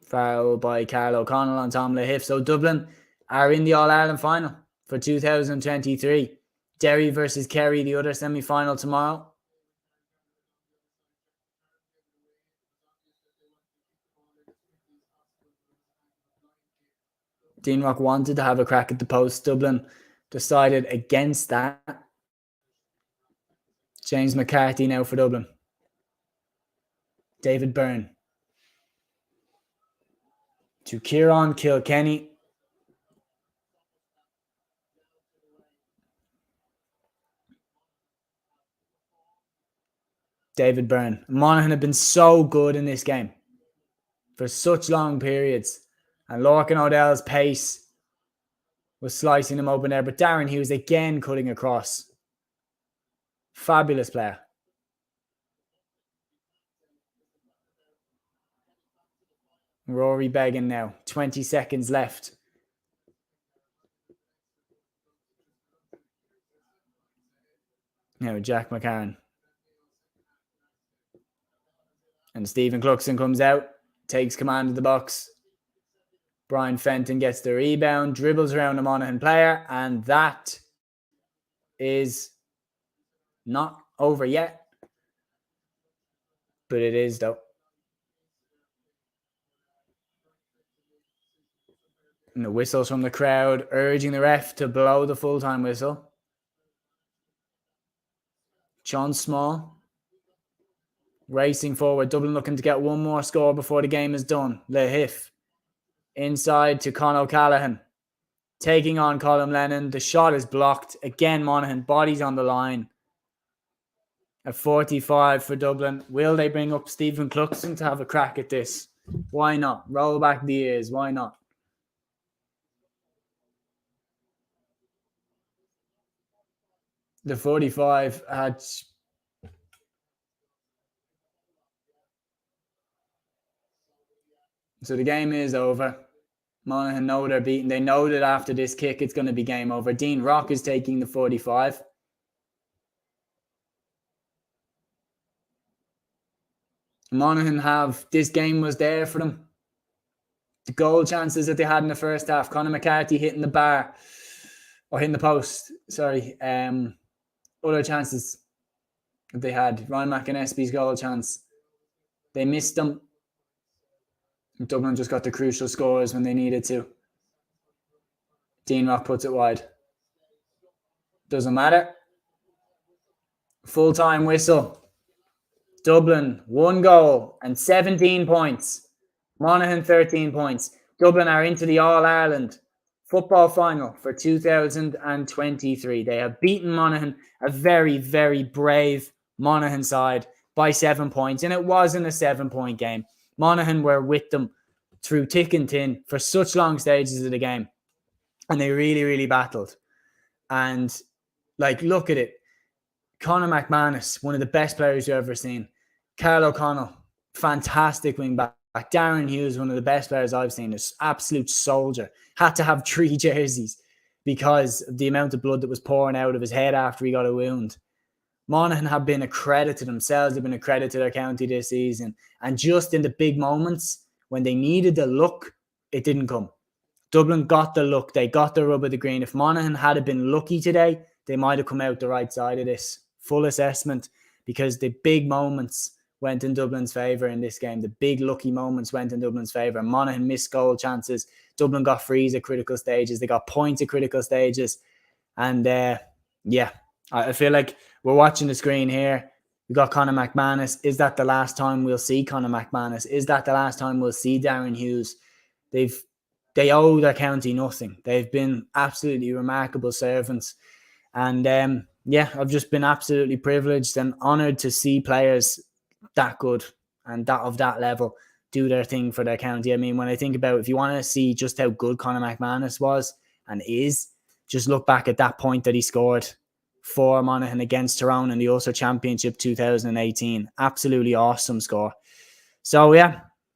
Foul by Carl O'Connell on Tom Lahiff. So Dublin are in the All-Ireland final for 2023. Derry versus Kerry, the other semi-final tomorrow. Dean Rock wanted to have a crack at the post. Dublin decided against that. James McCarthy now for Dublin. David Byrne. To Kieran Kilkenny. David Byrne. Monaghan have been so good in this game for such long periods. And Lorcan O'Dell's pace was slicing him open there. But Darren Hughes again cutting across. Fabulous player. Rory begging now. 20 seconds left. Now Jack McCarran. And Stephen Cluxon comes out. Takes command of the box. Brian Fenton gets the rebound. Dribbles around a Monaghan player. And that is not over yet. But it is though. And the whistles from the crowd urging the ref to blow the full-time whistle. John Small racing forward. Dublin looking to get one more score before the game is done. Lehif inside to Con O'Callaghan. Taking on Colm Lennon. The shot is blocked. Again, Monaghan. Bodies on the line. At 45 for Dublin. Will they bring up Stephen Cluxon to have a crack at this? Why not? Roll back the ears. Why not? The 45 had... So the game is over. Monaghan know they're beaten. They know that after this kick, it's going to be game over. Dean Rock is taking the 45. Monaghan have... This game was there for them. The goal chances that they had in the first half. Conor McCarthy hitting the bar. Or hitting the post. Sorry. Other chances that they had. Ryan McInnesby's goal chance. They missed them. Dublin just got the crucial scores when they needed to. Dean Rock puts it wide. Doesn't matter. Full-time whistle. Dublin, 1 goal and 17 points. Monaghan, 13 points. Dublin are into the All-Ireland football final for 2023. They have beaten Monaghan, a very, very brave Monaghan side, by 7 points. And it wasn't a 7-point game. Monaghan were with them through thick and thin for such long stages of the game. And they really, really battled. And, look at it. Conor McManus, one of the best players you've ever seen. Carl O'Connell, fantastic wing back. Darren Hughes, one of the best players I've seen. An absolute soldier. Had to have 3 jerseys because of the amount of blood that was pouring out of his head after he got a wound. Monaghan have been a credit to themselves. They've been a credit to their county this season. And just in the big moments, when they needed the look, it didn't come. Dublin got the look. They got the rub of the green. If Monaghan had been lucky today, they might have come out the right side of this. Full assessment, because the big moments went in Dublin's favour in this game. The big lucky moments went in Dublin's favour. Monaghan missed goal chances. Dublin got frees at critical stages. They got points at critical stages. And I feel like we're watching the screen here. We got Conor McManus. Is that the last time we'll see Conor McManus? Is that the last time we'll see Darren Hughes? They owe their county nothing. They've been absolutely remarkable servants. And I've just been absolutely privileged and honoured to see players that good and that of that level do their thing for their county. I mean, when I think about, if you want to see just how good Conor McManus was and is, just look back at that point that he scored for Monaghan against Tyrone in the Ulster Championship 2018. Absolutely awesome score. So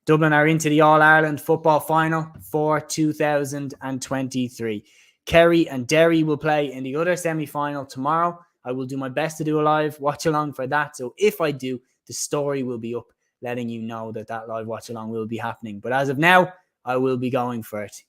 Dublin are into the All-Ireland football final for 2023. Kerry and Derry will play in the other semi-final tomorrow. I will do my best to do a live watch along for that. So if I do, the story will be up letting you know that live watch along will be happening. But as of now, I will be going for it.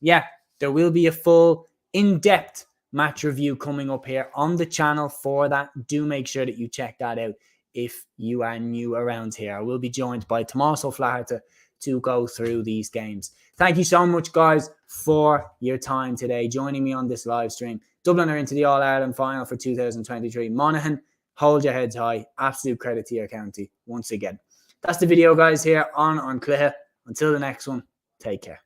There will be a full in-depth match review coming up here on the channel for that. Do make sure that you check that out if you are new around here. I will be joined by Tommaso Flaherty to go through these games. Thank you so much, guys, for your time today, joining me on this live stream. Dublin are into the All-Ireland final for 2023. Monaghan, hold your heads high. Absolute credit to your county once again. That's the video, guys, here on Cluiche. Until the next one, take care.